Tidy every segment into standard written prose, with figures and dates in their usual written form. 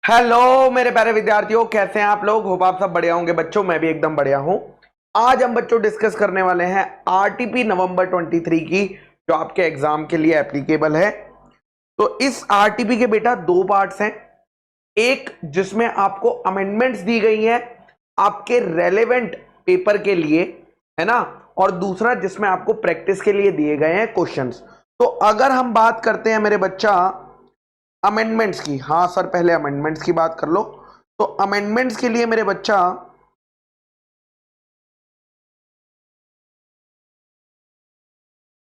Hello मेरे प्यारे विद्यार्थियों, कैसे हैं आप लोग। होप आप सब बढ़िया होंगे बच्चों। मैं भी एकदम बढ़िया हूं। आज हम बच्चों डिस्कस करने वाले हैं आरटीपी नवंबर 23 की, जो आपके एग्जाम के लिए एप्लीकेबल है। तो इस आरटीपी के बेटा दो पार्ट्स हैं। एक जिसमें आपको अमेंडमेंट्स दी गई हैं आपके रेलेवेंट पेपर के लिए, है ना, और दूसरा जिसमें आपको प्रैक्टिस के लिए दिए गए हैं क्वेश्चंस। तो अगर हम बात करते हैं मेरे बच्चा अमेंडमेंट्स की, हाँ सर पहले अमेंडमेंट्स की बात कर लो। तो अमेंडमेंट्स के लिए मेरे बच्चा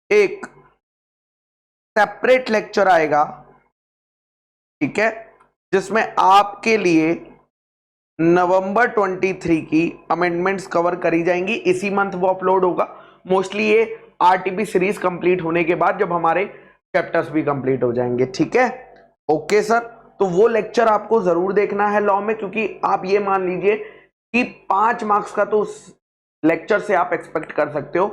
एक सेपरेट लेक्चर आएगा, ठीक है, जिसमें आपके लिए नवंबर 23 की अमेंडमेंट्स कवर करी जाएंगी। इसी मंथ वो अपलोड होगा। मोस्टली ये आरटीपी सीरीज कंप्लीट होने के बाद जब हमारे चैप्टर्स भी कंप्लीट हो जाएंगे, ठीक है। ओके सर, तो वो लेक्चर आपको जरूर देखना है लॉ में, क्योंकि आप ये मान लीजिए कि 5 मार्क्स का तो उस लेक्चर से आप एक्सपेक्ट कर सकते हो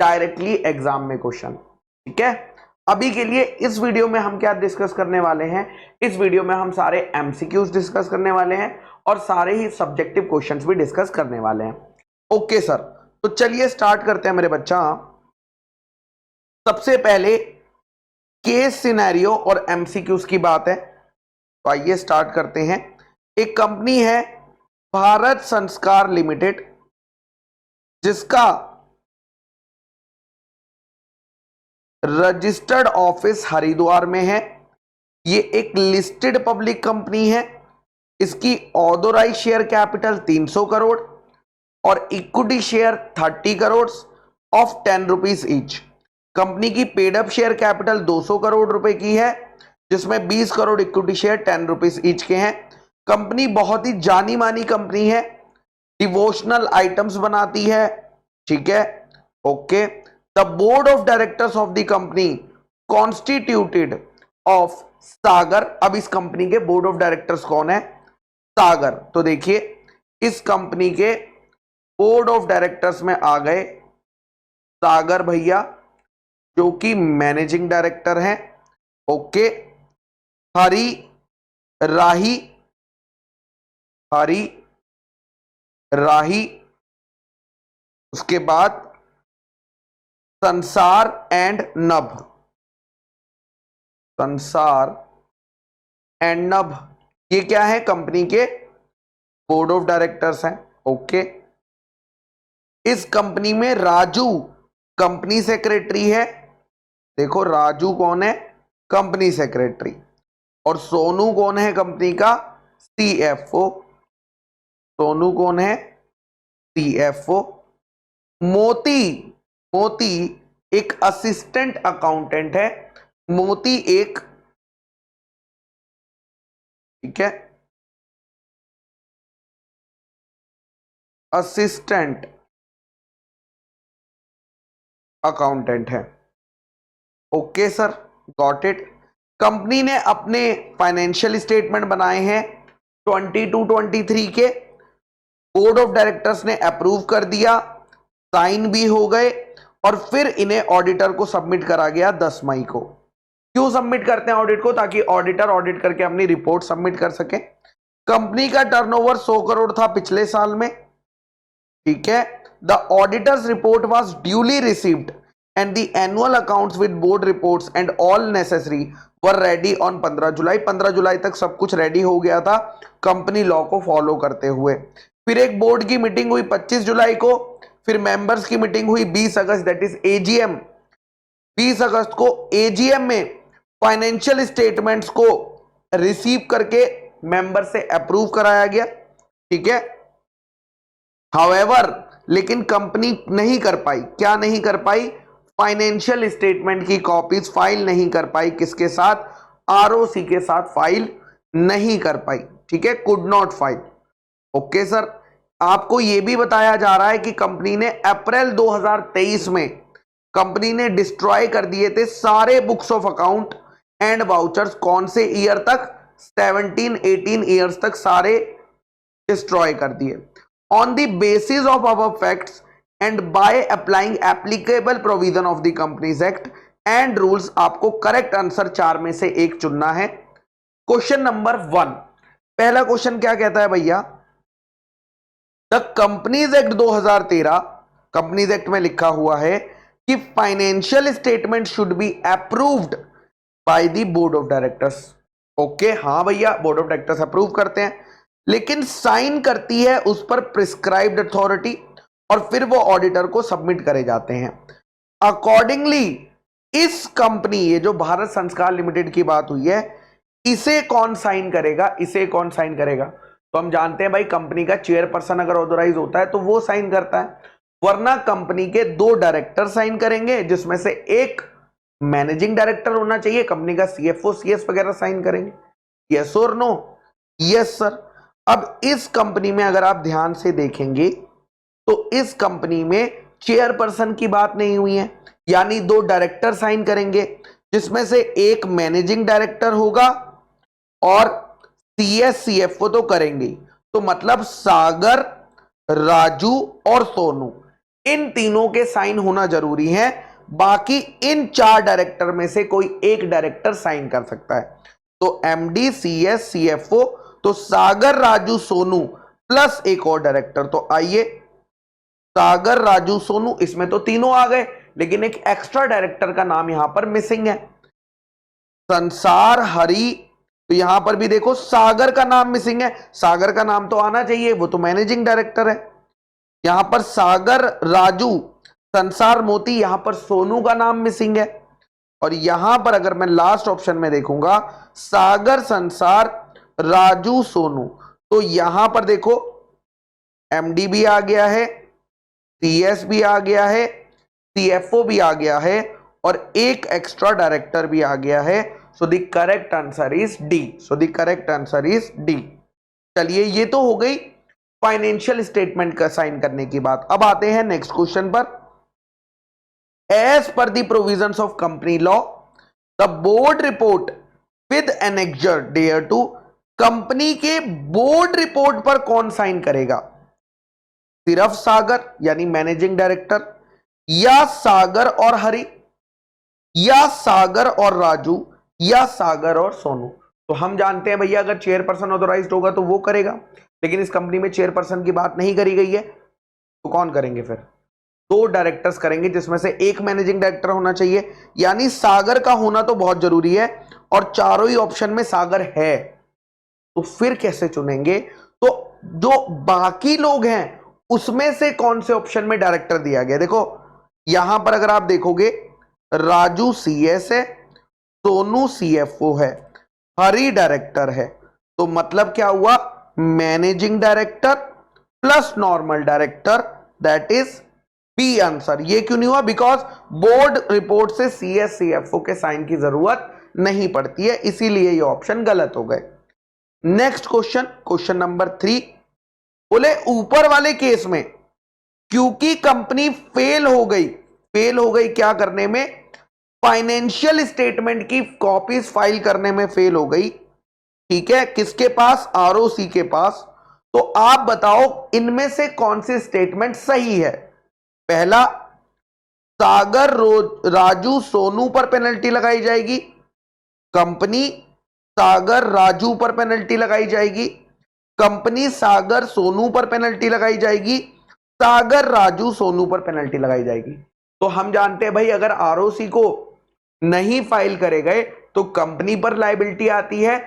डायरेक्टली एग्जाम में क्वेश्चन, ठीक है। अभी के लिए इस वीडियो में हम क्या डिस्कस करने वाले हैं, इस वीडियो में हम सारे एमसीक्यूज डिस्कस करने वाले हैं और सारे ही सब्जेक्टिव क्वेश्चंस भी डिस्कस करने वाले हैं। ओके सर, तो चलिए स्टार्ट करते हैं मेरे बच्चा। सबसे पहले केस सिनेरियो और एमसीक्यूज की बात है, तो आइए स्टार्ट करते हैं। एक कंपनी है भारत संस्कार लिमिटेड, जिसका रजिस्टर्ड ऑफिस हरिद्वार में है। ये एक लिस्टेड पब्लिक कंपनी है। इसकी ऑथोराइज शेयर कैपिटल 300 करोड़ और equity share 30 crore of 10 rupees each. Company की paid up share capital 200 crore रुपए की है, जिसमें 20 crore equity share 10 rupees each के हैं। कंपनी बहुत ही जानी मानी कंपनी है, डिवोशनल आइटम्स बनाती है, ठीक है। Okay, the board of directors of the company constituted of Sagar. अब इस कंपनी के बोर्ड ऑफ डायरेक्टर्स कौन है? सागर। तो देखिए इस कंपनी के बोर्ड ऑफ डायरेक्टर्स में आ गए सागर भैया, जो कि मैनेजिंग डायरेक्टर हैं। ओके, हरी राही, हरी राही, उसके बाद संसार एंड नभ, संसार एंड नभ, ये क्या है? कंपनी के बोर्ड ऑफ डायरेक्टर्स हैं। ओके, इस कंपनी में राजू कंपनी सेक्रेटरी है। देखो राजू कौन है? Company secretary. और सोनू कौन है? कंपनी का सीएफओ। सोनू कौन है? सीएफओ। मोती, मोती एक असिस्टेंट अकाउंटेंट है। मोती एक, ठीक है, असिस्टेंट अकाउंटेंट है। Okay sir, got it. Company ने अपने फाइनेंशियल स्टेटमेंट बनाए हैं 22-23 के। बोर्ड ऑफ डायरेक्टर्स ने अप्रूव कर दिया, साइन भी हो गए, और फिर इन्हें ऑडिटर को सबमिट करा गया 10 मई को। क्यों सबमिट करते हैं ऑडिट को? ताकि ऑडिटर ऑडिट करके अपनी रिपोर्ट सबमिट कर सके। कंपनी का टर्नओवर 100 करोड़ था पिछले साल में, ठीक है। The auditors report was duly received and the annual accounts with board reports and all necessary were ready on 15 जुलाई। 15 जुलाई तक सब कुछ रेडी हो गया था कंपनी लॉ को फॉलो करते हुए। फिर एक बोर्ड की मीटिंग हुई 25 जुलाई को, फिर मेंबर्स की मीटिंग हुई 20 अगस्त, दैट इज एजीएम। 20 अगस्त को एजीएम में फाइनेंशियल स्टेटमेंट्स को रिसीव करके मेंबर से अप्रूव कराया गया, ठीक है। हाउएवर, लेकिन कंपनी नहीं कर पाई, क्या नहीं कर पाई? फाइनेंशियल स्टेटमेंट की कॉपीज फाइल नहीं कर पाई। किसके साथ? आरओसी के साथ फाइल नहीं कर पाई, ठीक है, could not file. Okay sir, आपको यह भी बताया जा रहा है कि कंपनी ने अप्रैल 2023 में कंपनी ने डिस्ट्रॉय कर दिए थे सारे books of account and vouchers. कौन से ईयर तक? 17-18 ईयर्स तक सारे डिस्ट्रॉय कर दिए। On the basis of our facts and by applying applicable provision of the companies act and rules, आपको करेक्ट आंसर 4 में से एक चुनना है। क्वेश्चन नंबर 1, पहला क्वेश्चन क्या कहता है भैया, the companies act 2013, companies act में लिखा हुआ है कि financial statement should be approved by the board of directors. Okay, हाँ भैया, बोर्ड ऑफ डायरेक्टर्स अप्रूव करते हैं, लेकिन साइन करती है उस पर प्रिस्क्राइब्ड अथॉरिटी, और फिर वो ऑडिटर को सबमिट करे जाते हैं। अकॉर्डिंगली इस कंपनी, ये जो भारत संस्कार लिमिटेड की बात हुई है, इसे कौन साइन करेगा, इसे कौन साइन करेगा? तो हम जानते हैं भाई, कंपनी का चेयरपर्सन अगर ऑथोराइज होता है तो वो साइन करता है, वरना कंपनी के 2 डायरेक्टर साइन करेंगे, जिसमें से एक मैनेजिंग डायरेक्टर होना चाहिए, कंपनी का सीएफओ सीएस वगैरह साइन करेंगे। यस और नो? Yes sir. अब इस कंपनी में अगर आप ध्यान से देखेंगे तो इस कंपनी में चेयरपर्सन की बात नहीं हुई है, यानी 2 डायरेक्टर साइन करेंगे, जिसमें से एक मैनेजिंग डायरेक्टर होगा और सीएस सीएफओ तो करेंगे। तो मतलब सागर, राजू और सोनू, इन तीनों के साइन होना जरूरी है। बाकी इन 4 डायरेक्टर में से कोई एक डायरेक्टर साइन कर सकता है। तो एमडी, सीएस, सीएफओ, तो सागर, राजू, सोनू प्लस एक और डायरेक्टर। तो आइए, सागर, राजू, सोनू, इसमें तो तीनों आ गए, लेकिन एक एक्स्ट्रा डायरेक्टर का नाम यहां पर मिसिंग है, संसार, हरि। तो यहां पर भी देखो सागर का नाम मिसिंग है, सागर का नाम तो आना चाहिए, वो तो मैनेजिंग डायरेक्टर है। यहां पर सागर, राजू, संसार, मोती, यहां पर सोनू का नाम मिसिंग है। और यहां पर अगर मैं लास्ट ऑप्शन में देखूंगा, सागर, संसार, राजू, सोनू, तो यहां पर देखो एमडी भी आ गया है, सीएस भी आ गया है, सीएफओ भी आ गया है, और एक एक्स्ट्रा डायरेक्टर भी आ गया है। So the correct answer is D. So the correct answer is D. चलिए, ये तो हो गई फाइनेंशियल स्टेटमेंट का साइन करने की बात। अब आते हैं नेक्स्ट क्वेश्चन पर। As per the provisions of company law, the board report with annexure thereto, company के बोर्ड रिपोर्ट पर कौन साइन करेगा? सिर्फ सागर यानी मैनेजिंग डायरेक्टर, या सागर और हरि, या सागर और राजू, या सागर और सोनू? तो हम जानते हैं भैया, अगर चेयरपर्सन ऑथोराइज्ड होगा तो वो करेगा, लेकिन इस कंपनी में चेयरपर्सन की बात नहीं करी गई है, तो कौन करेंगे फिर? 2 डायरेक्टर्स करेंगे, जिसमें से एक मैनेजिंग डायरेक्टर होना चाहिए, यानी सागर का होना तो बहुत जरूरी है, और चारों ही ऑप्शन में सागर है, तो फिर कैसे चुनेंगे? तो जो बाकी लोग हैं उसमें से कौन से ऑप्शन में डायरेक्टर दिया गया? देखो यहां पर अगर आप देखोगे, राजू सीएस है, सोनू सीएफओ है, हरि डायरेक्टर है, तो मतलब क्या हुआ? Managing director plus normal director, that is B answer. ये क्यों नहीं हुआ? बिकॉज बोर्ड रिपोर्ट से सीएस सीएफओ के साइन की जरूरत नहीं पड़ती है, इसीलिए ये ऑप्शन गलत हो गए। नेक्स्ट क्वेश्चन, क्वेश्चन नंबर 3, बोले ऊपर वाले केस में क्योंकि कंपनी फेल हो गई क्या करने में? फाइनेंशियल स्टेटमेंट की कॉपीज फाइल करने में फेल हो गई, ठीक है, किसके पास? आरओसी के पास। तो आप बताओ इनमें से कौन सी स्टेटमेंट सही है? पहला, सागर, राजू, सोनू पर पेनल्टी लगाई जाएगी, कंपनी सागर, राजू पर पेनल्टी लगाई जाएगी, कंपनी सागर, सोनू पर पेनल्टी लगाई जाएगी, सागर, राजू, सोनू पर पेनल्टी लगाई जाएगी। तो हम जानते हैं भाई, अगर आरओसी को नहीं फाइल करे गए तो कंपनी पर लायबिलिटी आती है,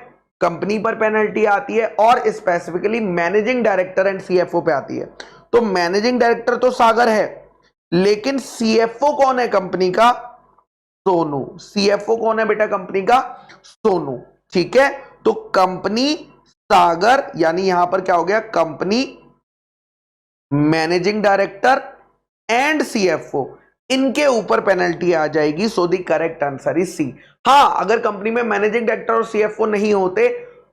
कंपनी पर पेनल्टी आती है, और specifically managing director and CFO पे आती है। तो मैनेजिंग डायरेक्टर तो सागर है, लेकिन सीएफओ कौन है कंपनी का? सोनू। सीएफओ कौन है बेटा कंपनी का? सोनू, ठीक है। तो कंपनी सागर, यानी यहां पर क्या हो गया? Company, managing director and CFO, इनके ऊपर पेनल्टी आ जाएगी। So the correct answer is C. हां, अगर कंपनी में मैनेजिंग डायरेक्टर और सीएफओ नहीं होते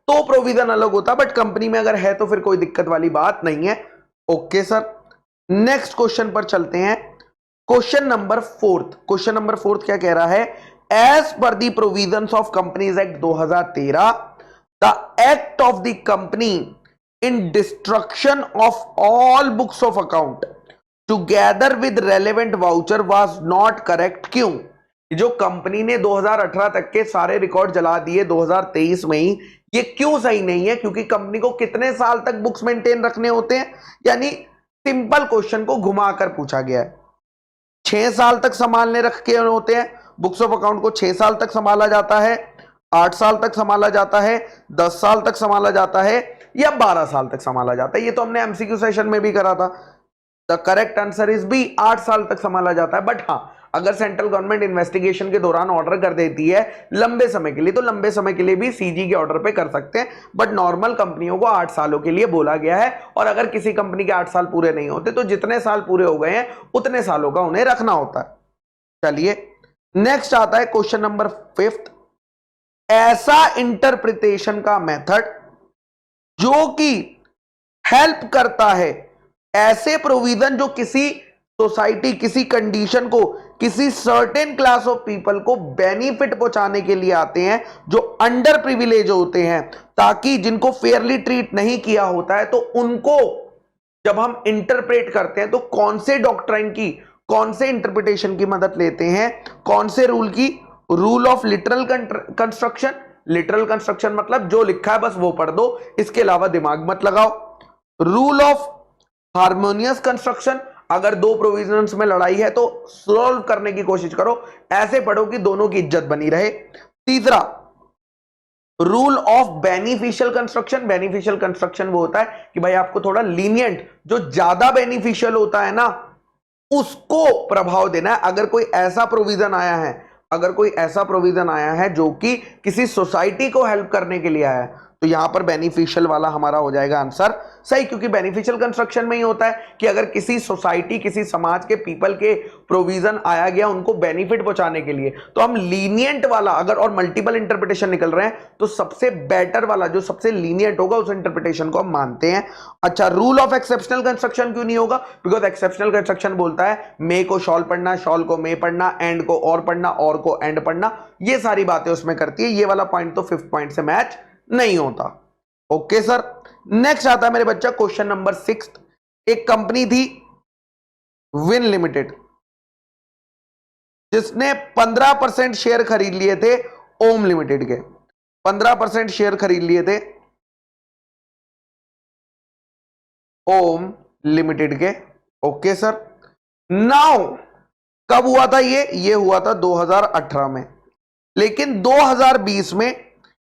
तो प्रोविजन अलग होता, बट कंपनी में अगर है तो फिर कोई दिक्कत वाली बात नहीं है। ओके सर, नेक्स्ट क्वेश्चन पर चलते हैं। क्वेश्चन नंबर 4, क्वेश्चन नंबर 4 क्या कह रहा है? As per the provisions of companies act 2013, the act of the company in destruction of all books of account together with relevant voucher was not correct. क्यों? जो company ने 2018 तक के सारे रिकॉर्ड जला दिए 2023 में ही, ये क्यों सही नहीं है? क्योंकि कंपनी को कितने साल तक बुक्स मेंटेन रखने होते हैं, यानी सिंपल क्वेश्चन को घुमाकर पूछा गया है। 6 साल तक संभालने रखे होते हैं, बुक्स ऑफ अकाउंट को 6 साल तक संभाला जाता है, 8 साल तक संभाला जाता है, 10 साल तक संभाला जाता है, या 12 साल तक संभाला जाता है। ये तो हमने एमसीक्यू सेशन में भी करा था। The correct answer is B, 8 साल तक संभाला जाता है। बट हाँ, अगर सेंट्रल गवर्नमेंट इन्वेस्टिगेशन के दौरान ऑर्डर कर देती है लंबे समय के लिए, तो लंबे समय के लिए भी सीजी के ऑर्डर पे कर सकते हैं। बट नॉर्मल कंपनियों को 8 सालों के लिए बोला गया है, और अगर किसी कंपनी के 8 साल पूरे नहीं होते तो जितने साल पूरे हो गए हैं उतने सालों का उन्हें रखना होता है। चलिए नेक्स्ट आता है क्वेश्चन नंबर 5। ऐसा इंटरप्रिटेशन का मेथड जो कि हेल्प करता है, ऐसे प्रोविजन जो किसी सोसाइटी, किसी कंडीशन को, किसी सर्टेन क्लास ऑफ पीपल को बेनिफिट पहुंचाने के लिए आते हैं, जो अंडर प्रिविलेज होते हैं, ताकि जिनको फेयरली ट्रीट नहीं किया होता है, तो उनको जब हम इंटरप्रेट करते हैं तो कौन से डॉक्ट्राइन की, कौन से इंटरप्रिटेशन की मदद लेते हैं, कौन से रूल की? Rule of literal construction. Literal construction मतलब जो लिखा है बस वो पढ़ दो, इसके अलावा दिमाग मत लगाओ। रूल ऑफ हार्मोनियस कंस्ट्रक्शन, अगर दो प्रोविजंस में लड़ाई है तो सॉल्व करने की कोशिश करो, ऐसे पढ़ो कि दोनों की इज्जत बनी रहे। तीसरा, rule of beneficial construction. Beneficial construction वो होता है कि भाई आपको थोड़ा लीनियंट, जो ज्यादा बेनिफिशियल होता है ना, उसको प्रभाव देना है। अगर कोई ऐसा प्रोविजन आया है, अगर कोई ऐसा प्रोविजन आया है जो कि किसी सोसाइटी को हेल्प करने के लिए आया है, तो यहां पर बेनिफिशियल वाला हमारा हो जाएगा आंसर सही, क्योंकि बेनिफिशियल कंस्ट्रक्शन में ही होता है कि अगर किसी सोसाइटी, किसी समाज के पीपल के प्रोविजन आया गया उनको बेनिफिट पहुंचाने के लिए, तो हम लीनियंट वाला, अगर और मल्टीपल इंटरप्रिटेशन निकल रहे हैं तो सबसे बेटर वाला, जो सबसे लीनियंट होगा, उस इंटरप्रिटेशन को हम मानते हैं। अच्छा, रूल ऑफ एक्सेप्शनल कंस्ट्रक्शन क्यों नहीं होगा? बिकॉज एक्सेप्शनल कंस्ट्रक्शन बोलता है मे को शॉल पढ़ना, शॉल को मे पढ़ना, एंड को और पढ़ना, और को एंड पढ़ना, ये सारी बातें उसमें करती है। ये वाला पॉइंट तो 5th पॉइंट से मैच नहीं होता। ओके सर, नेक्स्ट आता है मेरे बच्चा क्वेश्चन नंबर 6। एक कंपनी थी विन लिमिटेड, जिसने 15% शेयर खरीद लिए थे ओम लिमिटेड के। 15% शेयर खरीद लिए थे ओम लिमिटेड के। ओके सर, नाउ कब हुआ था ये हुआ था 2018 में। लेकिन 2020 में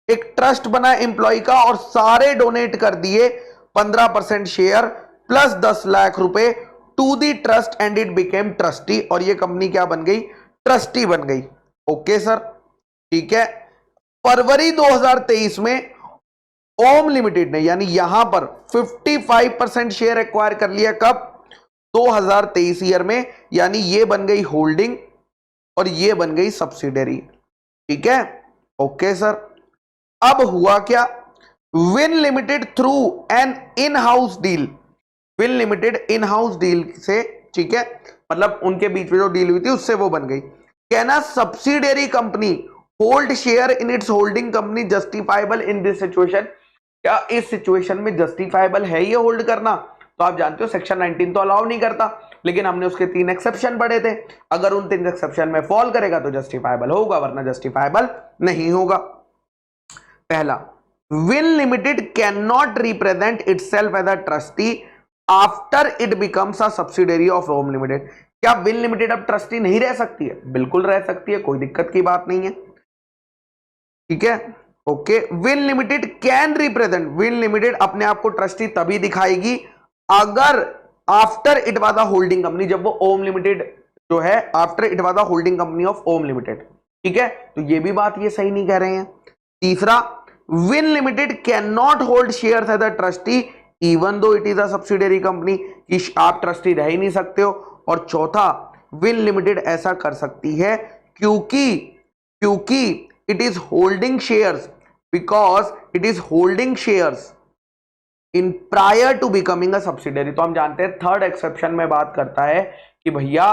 एक ट्रस्ट बना एम्प्लॉय का, और सारे डोनेट कर दिए 15% शेयर प्लस 10 लाख रुपए to the trust, and it became trustee. और ये कंपनी क्या बन गई? ट्रस्टी बन गई। ओके सर, ठीक है। फरवरी 2023 में ओम लिमिटेड ने, यानी यहां पर 55% शेयर एक्वायर कर लिया। कब? 2023 ईयर में, यानी ये बन गई होल्डिंग और ये बन गई सब्सिडरी। ठीक है, ओके सर। अब हुआ क्या? Win limited through an in house deal, win limited in house deal से, ठीक है, मतलब उनके बीच में जो डील हुई थी उससे वो बन गई। Can a subsidiary company hold share in its holding company justifiable in this situation? क्या इस सिचुएशन में जस्टिफाइबल है ये होल्ड करना? तो आप जानते हो सेक्शन 19 तो अलाउ नहीं करता, लेकिन हमने उसके 3 एक्सेप्शन पढ़े थे। अगर उन 3 एक्सेप्शन में फॉल करेगा तो जस्टिफाइबल होगा, वरना जस्टिफाइबल नहीं होगा। पहला, Win limited can not represent itself as a trustee after it becomes a subsidiary of Om limited. क्या विन लिमिटेड अब ट्रस्टी नहीं रह सकती है? बिल्कुल रह सकती है, कोई दिक्कत की बात नहीं है। ठीक है, okay. Win limited can represent, Win limited अपने आप को ट्रस्टी तभी दिखाएगी अगर after it was a holding company, जब वो ओम लिमिटेड जो है after it was a holding company of Om limited. ठीक है, तो ये भी बात ये सही नहीं कह रहे हैं। तीसरा, Win limited can not hold shares as a trustee even though it is a subsidiary company, कि आप ट्रस्टी रह ही नहीं सकते हो। और चौथा, विन लिमिटेड ऐसा कर सकती है क्योंकि it is holding shares, because it is holding shares in prior to becoming a subsidiary. तो हम जानते हैं थर्ड एक्सेप्शन में बात करता है कि भैया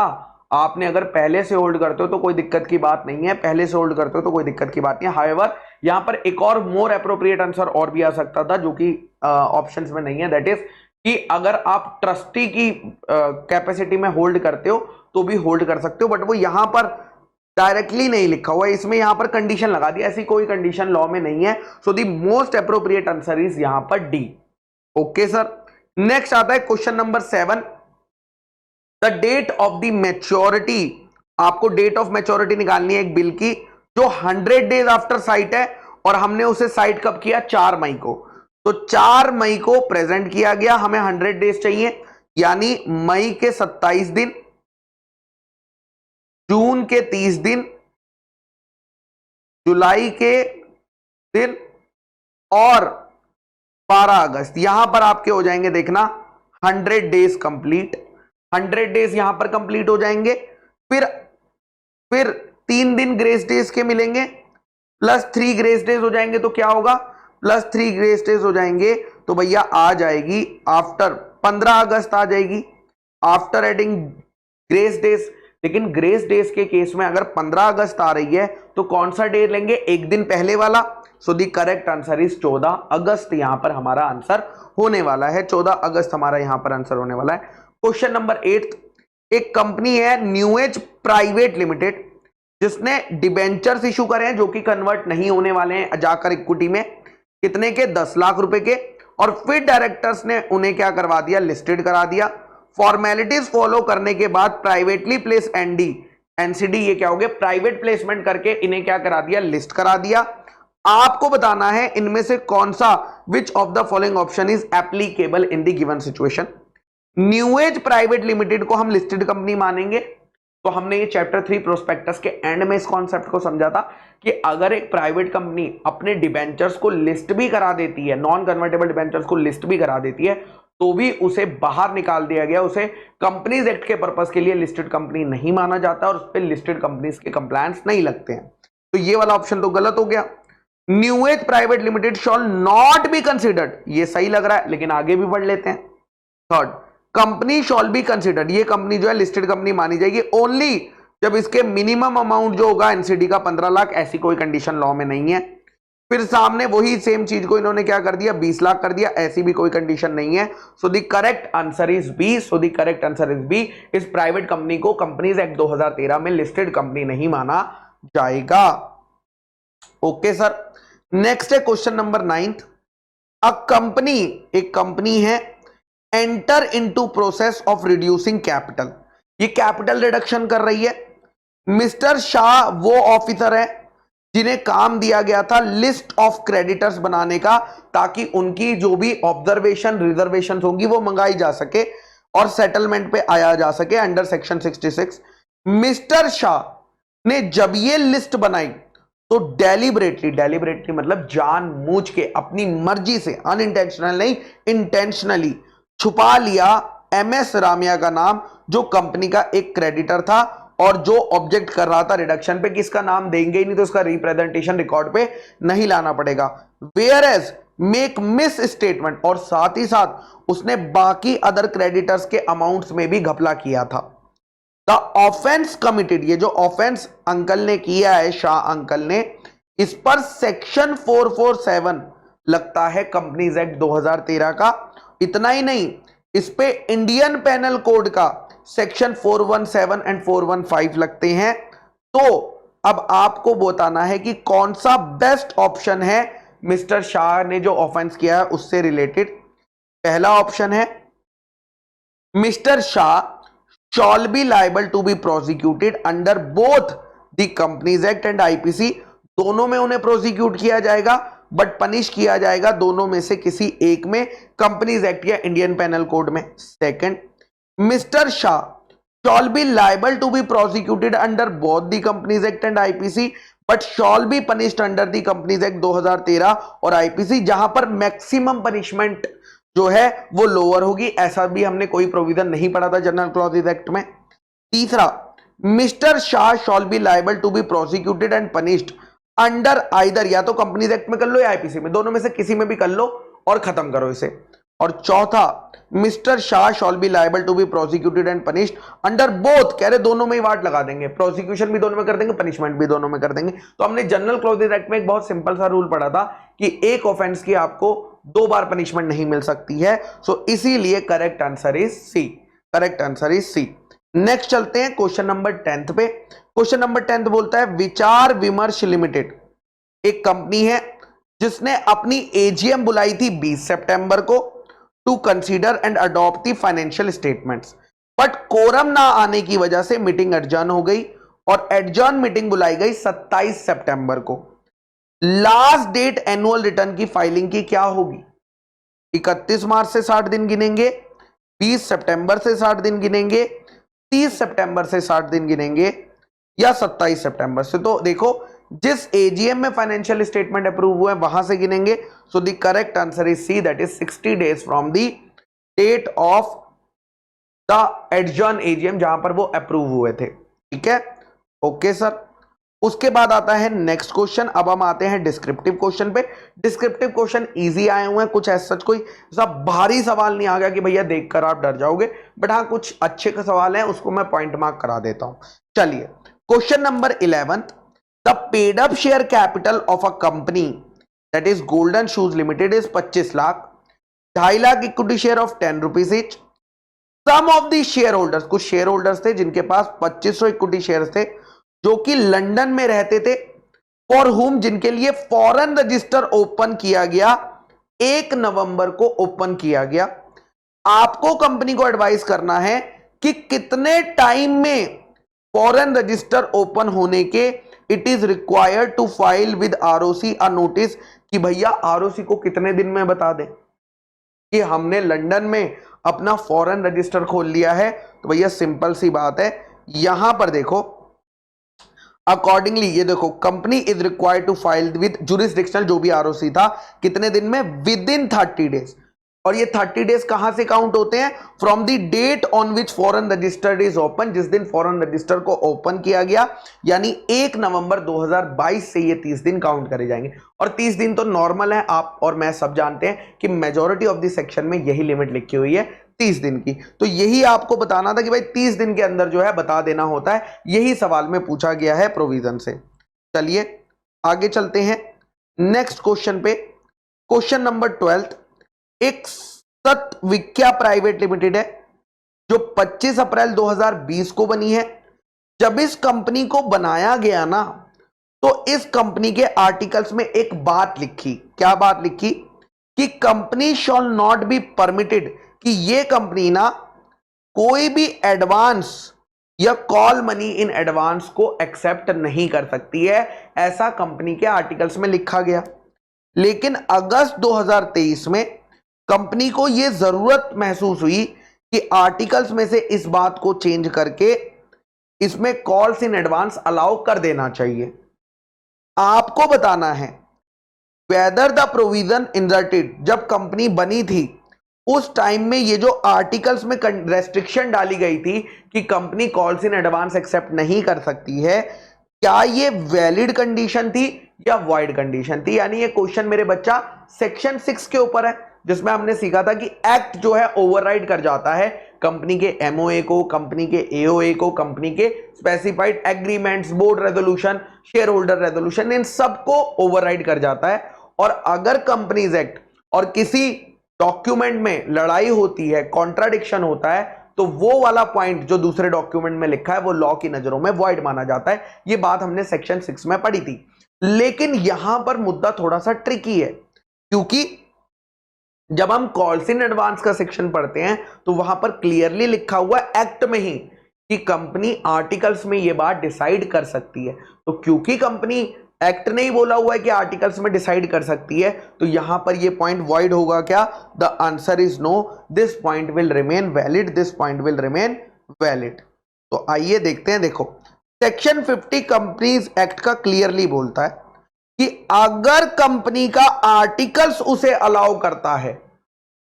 आपने अगर पहले से होल्ड करते हो तो कोई दिक्कत की बात नहीं है, पहले से होल्ड करते हो तो कोई दिक्कत की बात नहीं है। हाउएवर यहां पर एक और मोर एप्रोप्रिएट आंसर और भी आ सकता था, जो कि ऑप्शंस में नहीं है, दैट इज कि अगर आप ट्रस्टी की कैपेसिटी में होल्ड करते हो तो भी होल्ड कर सकते हो, बट वो यहां पर डायरेक्टली नहीं लिखा हुआ है इसमें, यहां पर कंडीशन लगा दी, ऐसी कोई कंडीशन लॉ में नहीं है। So the most appropriate answer is यहां पर डी। ओके सर, नेक्स्ट आता है question number 7, the date of the maturity. आपको डेट ऑफ मैच्योरिटी निकालनी है एक बिल की जो 100 डेज आफ्टर साइट है, और हमने उसे साइट कब किया, 4 मई को। तो 4 मई को प्रेजेंट किया गया, हमें 100 डेज चाहिए, यानी मई के 27 दिन, जून के 30 दिन, जुलाई के दिन और 12 अगस्त। यहां पर आपके हो जाएंगे देखना 100 डेज कंप्लीट, 100 डेज यहां पर कंप्लीट हो जाएंगे। फिर 3 दिन ग्रेस डेज के मिलेंगे, प्लस 3 ग्रेस डेज हो जाएंगे, तो क्या होगा, प्लस 3 ग्रेस डेज हो जाएंगे, तो भैया आ जाएगी आफ्टर 15 अगस्त आ जाएगी, आफ्टर एडिंग ग्रेस डेज। लेकिन ग्रेस डेज के केस में अगर 15 अगस्त आ रही है तो कौन सा डे लेंगे, एक दिन पहले वाला। सो द करेक्ट आंसर इज 14 अगस्त यहां पर हमारा आंसर होने वाला है, 14 अगस्त हमारा यहां पर आंसर होने वाला है। क्वेश्चन नंबर 8, एक कंपनी है न्यू एज प्राइवेट लिमिटेड, जिसने डिबेंचर्स इशू करे हैं जो कि कन्वर्ट नहीं होने वाले हैं जाकर इक्विटी में, कितने के, 10 लाख रुपए के, और फिर डायरेक्टर्स ने उन्हें क्या करवा दिया, लिस्टेड करा दिया। फॉर्मेलिटीज फॉलो करने के बाद प्राइवेटली प्लेस एनडी एनसीडी, ये क्या हो गया, प्राइवेट प्लेसमेंट करके इन्हें क्या करा दिया, लिस्ट करा दिया। आपको बताना है इनमें से कौन सा, which of the following option is applicable in the given situation. New age private limited को हम लिस्टेड कंपनी मानेंगे, तो हमने ये चैप्टर 3 प्रोस्पेक्टस के एंड में इस कॉन्सेप्ट को समझा था कि अगर एक प्राइवेट कंपनी अपने डिबेंचर्स को लिस्ट भी करा देती है, नॉन कन्वर्टेबल डिबेंचर्स को लिस्ट भी करा देती है, तो भी उसे बाहर निकाल दिया गया, उसे कंपनीज एक्ट के पर्पस के लिए लिस्टेड कंपनी नहीं माना जाता और उस पर लिस्टेड कंपनीज के कंप्लायंस नहीं लगते हैं। तो ये वाला ऑप्शन तो गलत हो गया। New age private limited shawl not be considered, ये सही लग रहा है, लेकिन आगे भी बढ़ लेते हैं। Third, company shawl be considered, ये कंपनी जो है लिस्टेड कंपनी मानी जाएगी ओनली जब इसके मिनिमम अमाउंट जो होगा एनसीडी का 15 लाख, ऐसी कोई कंडीशन लॉ में नहीं है। फिर सामने वही सेम चीज को इन्होंने क्या कर दिया, 20 लाख कर दिया, ऐसी भी कोई कंडीशन नहीं है। So the correct answer is B, so the correct answer is B, इस प्राइवेट कंपनी को कंपनीज एक्ट 2013 में लिस्टेड कंपनी नहीं माना जाएगा। ओके सर, नेक्स्ट है क्वेश्चन नंबर 9, अ कंपनी, एक कंपनी है, enter into process of reducing capital, ये कैपिटल रिडक्शन कर रही है। मिस्टर शाह वो ऑफिसर है जिन्हें काम दिया गया था लिस्ट ऑफ क्रेडिटर्स बनाने का, ताकि उनकी जो भी ऑब्जर्वेशन रिजर्वेशन होंगी वो मंगाई जा सके और सेटलमेंट पे आया जा सके अंडर सेक्शन 66। मिस्टर शाह ने जब ये लिस्ट बनाई तो डेलिबरेटली मतलब जानबूझ के, अपनी मर्जी से, अनइंटेंशनल नहीं इंटेंशनली छुपा लिया एमएस रामिया का नाम, जो कंपनी का एक क्रेडिटर था और जो ऑब्जेक्ट कर रहा था रिडक्शन पे, किसका नाम देंगे ही नहीं तो उसका रिप्रेजेंटेशन रिकॉर्ड पे नहीं लाना पड़ेगा। Whereas make misstatement, और साथ ही साथ उसने बाकी अदर क्रेडिटर्स के अमाउंट्स में भी घपला किया था। द ऑफेंस कमिटेड, ये जो ऑफेंस अंकल ने किया है, शाह अंकल ने, इस पर सेक्शन 447 लगता है कंपनीज एक्ट 2013 का। इतना ही नहीं, इस पे इंडियन पेनल कोड का सेक्शन 417 एंड 415 लगते हैं। तो अब आपको बताना है कि कौन सा बेस्ट ऑप्शन है मिस्टर शाह ने जो ऑफेंस किया है उससे रिलेटेड। पहला ऑप्शन है mister Shah shall be liable to be prosecuted under both the Companies Act and IPC, दोनों में उन्हें प्रोसिक्यूट किया जाएगा, बट पनिश किया जाएगा दोनों में से किसी एक में, कंपनीज एक्ट या इंडियन पेनल कोड में। Second, mister Shah shall be liable to be prosecuted under both the Companies Act and IPC, but shall be punished under the Companies Act 2013 और IPC, जहां पर मैक्सिमम पनिशमेंट जो है वो lower होगी। ऐसा भी हमने कोई प्रोविजन नहीं पढ़ा था जनरल क्लॉजेज एक्ट में। तीसरा, mister Shah shall be liable to be prosecuted and punished under either, या तो कंपनीज एक्ट में कर लो या आईपीसी में, दोनों में से किसी में भी कर लो और खत्म करो इसे। और चौथा, mister Shah shall be liable to be prosecuted and punished under both, कह रहे दोनों में ही वार्ड लगा देंगे, प्रोसिक्यूशन भी दोनों में कर देंगे, पनिशमेंट भी दोनों में कर देंगे। तो हमने जनरल क्लॉजेज एक्ट में एक बहुत सिंपल सा रूल पढ़ा था कि एक ऑफेंस की आपको 2 बार पनिशमेंट नहीं मिल सकती है। सो इसीलिए correct answer is C, correct answer is C. Next चलते हैं क्वेश्चन नंबर 10 पे। क्वेश्चन नंबर 10 बोलता है विचार विमर्श लिमिटेड एक कंपनी है जिसने अपनी एजीएम बुलाई थी 20 सितंबर को to consider and adopt the financial statements, but quorum ना आने की वजह से मीटिंग एडजर्न हो गई और एडजर्न मीटिंग बुलाई गई 27 सितंबर को। लास्ट डेट एनुअल रिटर्न की फाइलिंग की क्या होगी? 31 मार्च से 60 दिन गिनेंगे, 20 सितंबर से 60 दिन गिनेंगे, 30 सितंबर से 60 दिन गिनेंगे या 27 सितंबर से? तो देखो जिस एजीएम में फाइनेंशियल स्टेटमेंट अप्रूव हुए वहां से गिनेंगे। So the correct answer is C, that is 60 days from the date of the adjourn AGM जहां पर वो अप्रूव हुए थे। ठीक है, ओके सर। उसके बाद आता है नेक्स्ट क्वेश्चन। अब हम आते हैं डिस्क्रिप्टिव क्वेश्चन पे। डिस्क्रिप्टिव क्वेश्चन इजी आए हुए हैं, कुछ ऐसा कोई सब भारी सवाल नहीं आ गया कि भैया देखकर आप डर जाओगे, बट हाँ कुछ अच्छे का सवाल है, उसको मैं पॉइंट मार्क करा देता हूं। चलिए question number 11, the paid up share capital of a company that is golden shoes limited is 25 lakh, 2.5 lakh equity share of 10 rupees each. Some of the shareholders, कुछ शेयर होल्डर्स थे जिनके पास 2500 इक्विटी शेयर थे जो कि लंदन में रहते थे, for हुम जिनके लिए फॉरेन रजिस्टर ओपन किया गया 1 नवंबर को ओपन किया गया। आपको कंपनी को एडवाइस करना है कि कितने टाइम में फॉरेन रजिस्टर ओपन होने के it is required to file with ROC a notice, कि भैया आरओसी को कितने दिन में बता दें कि हमने लंदन में अपना फॉरेन रजिस्टर खोल लिया है। तो भैया सिंपल सी बात है, यहां पर देखो अकॉर्डिंगली ये देखो company is required to file with jurisdictional जो भी आरओसी था कितने दिन में, विद इन 30 डेज। और ये 30 डेज कहां से काउंट होते हैं? From the date on which foreign register is open, जिस दिन फॉरेन रजिस्टर को ओपन किया गया, यानी 1 नवंबर 2022 से ये 30 दिन काउंट करे जाएंगे। और 30 दिन तो नॉर्मल है, आप और मैं सब जानते हैं कि मेजॉरिटी ऑफ द सेक्शन में यही लिमिट लिखी हुई है 30 दिन की। तो यही आपको बताना था कि भाई 30 दिन के अंदर जो है बता देना होता है, यही सवाल में पूछा गया है प्रोविजन से। चलिए आगे चलते हैं नेक्स्ट क्वेश्चन पे। क्वेश्चन नंबर 12, एक सतविक्या प्राइवेट लिमिटेड है जो 25 अप्रैल 2020 को बनी है। जब इस कंपनी को बनाया गया ना, तो इस कंपनी के आर्टिकल्स में एक बात लिखी, क्या बात लिखी? कि company shawl not be permitted, कि ये कंपनी ना कोई भी एडवांस या कॉल मनी इन एडवांस को एक्सेप्ट नहीं कर सकती है, ऐसा कंपनी के आर्टिकल्स में लिखा गया। लेकिन अगस्त 2023 में कंपनी को यह जरूरत महसूस हुई कि आर्टिकल्स में से इस बात को चेंज करके इसमें कॉल्स इन एडवांस अलाउ कर देना चाहिए। आपको बताना है वेदर द प्रोविजन इंसर्टेड, जब कंपनी बनी थी उस टाइम में ये जो आर्टिकल्स में रेस्ट्रिक्शन डाली गई थी कि company calls in advance accept नहीं कर सकती है, क्या ये वैलिड कंडीशन थी या वॉइड कंडीशन थी? यानी ये क्वेश्चन मेरे बच्चा सेक्शन 6 के ऊपर है, जिसमें हमने सीखा था कि एक्ट जो है ओवरराइड कर जाता है कंपनी के एमओए को, कंपनी के एओए को, कंपनी के specified agreements, board resolution, share holder resolution, इन सबको ओवरराइड कर जाता है। और अगर कंपनीज एक्ट और किसी डॉक्यूमेंट में लड़ाई होती है, कॉन्ट्राडिक्शन होता है, तो वो वाला पॉइंट जो दूसरे डॉक्यूमेंट में लिखा है वो लॉ की नजरों में वॉइड माना जाता है। ये बात हमने सेक्शन 6 में पढ़ी थी। लेकिन यहां पर मुद्दा थोड़ा सा ट्रिकी है, क्योंकि जब हम कॉल्स इन एडवांस का सेक्शन पढ़ते हैं तो वहां पर क्लियरली लिखा हुआ एक्ट में ही कि कंपनी आर्टिकल्स में यह बात डिसाइड कर सकती है। तो क्योंकि कंपनी एक्ट ने ही बोला हुआ है कि आर्टिकल्स में डिसाइड कर सकती है, तो यहां पर ये पॉइंट वॉइड होगा क्या? The answer is no, this point will remain valid, this point will remain valid. तो आइए देखते हैं। देखो सेक्शन 50 कंपनीज एक्ट का क्लियरली बोलता है कि अगर कंपनी का आर्टिकल्स उसे अलाउ करता है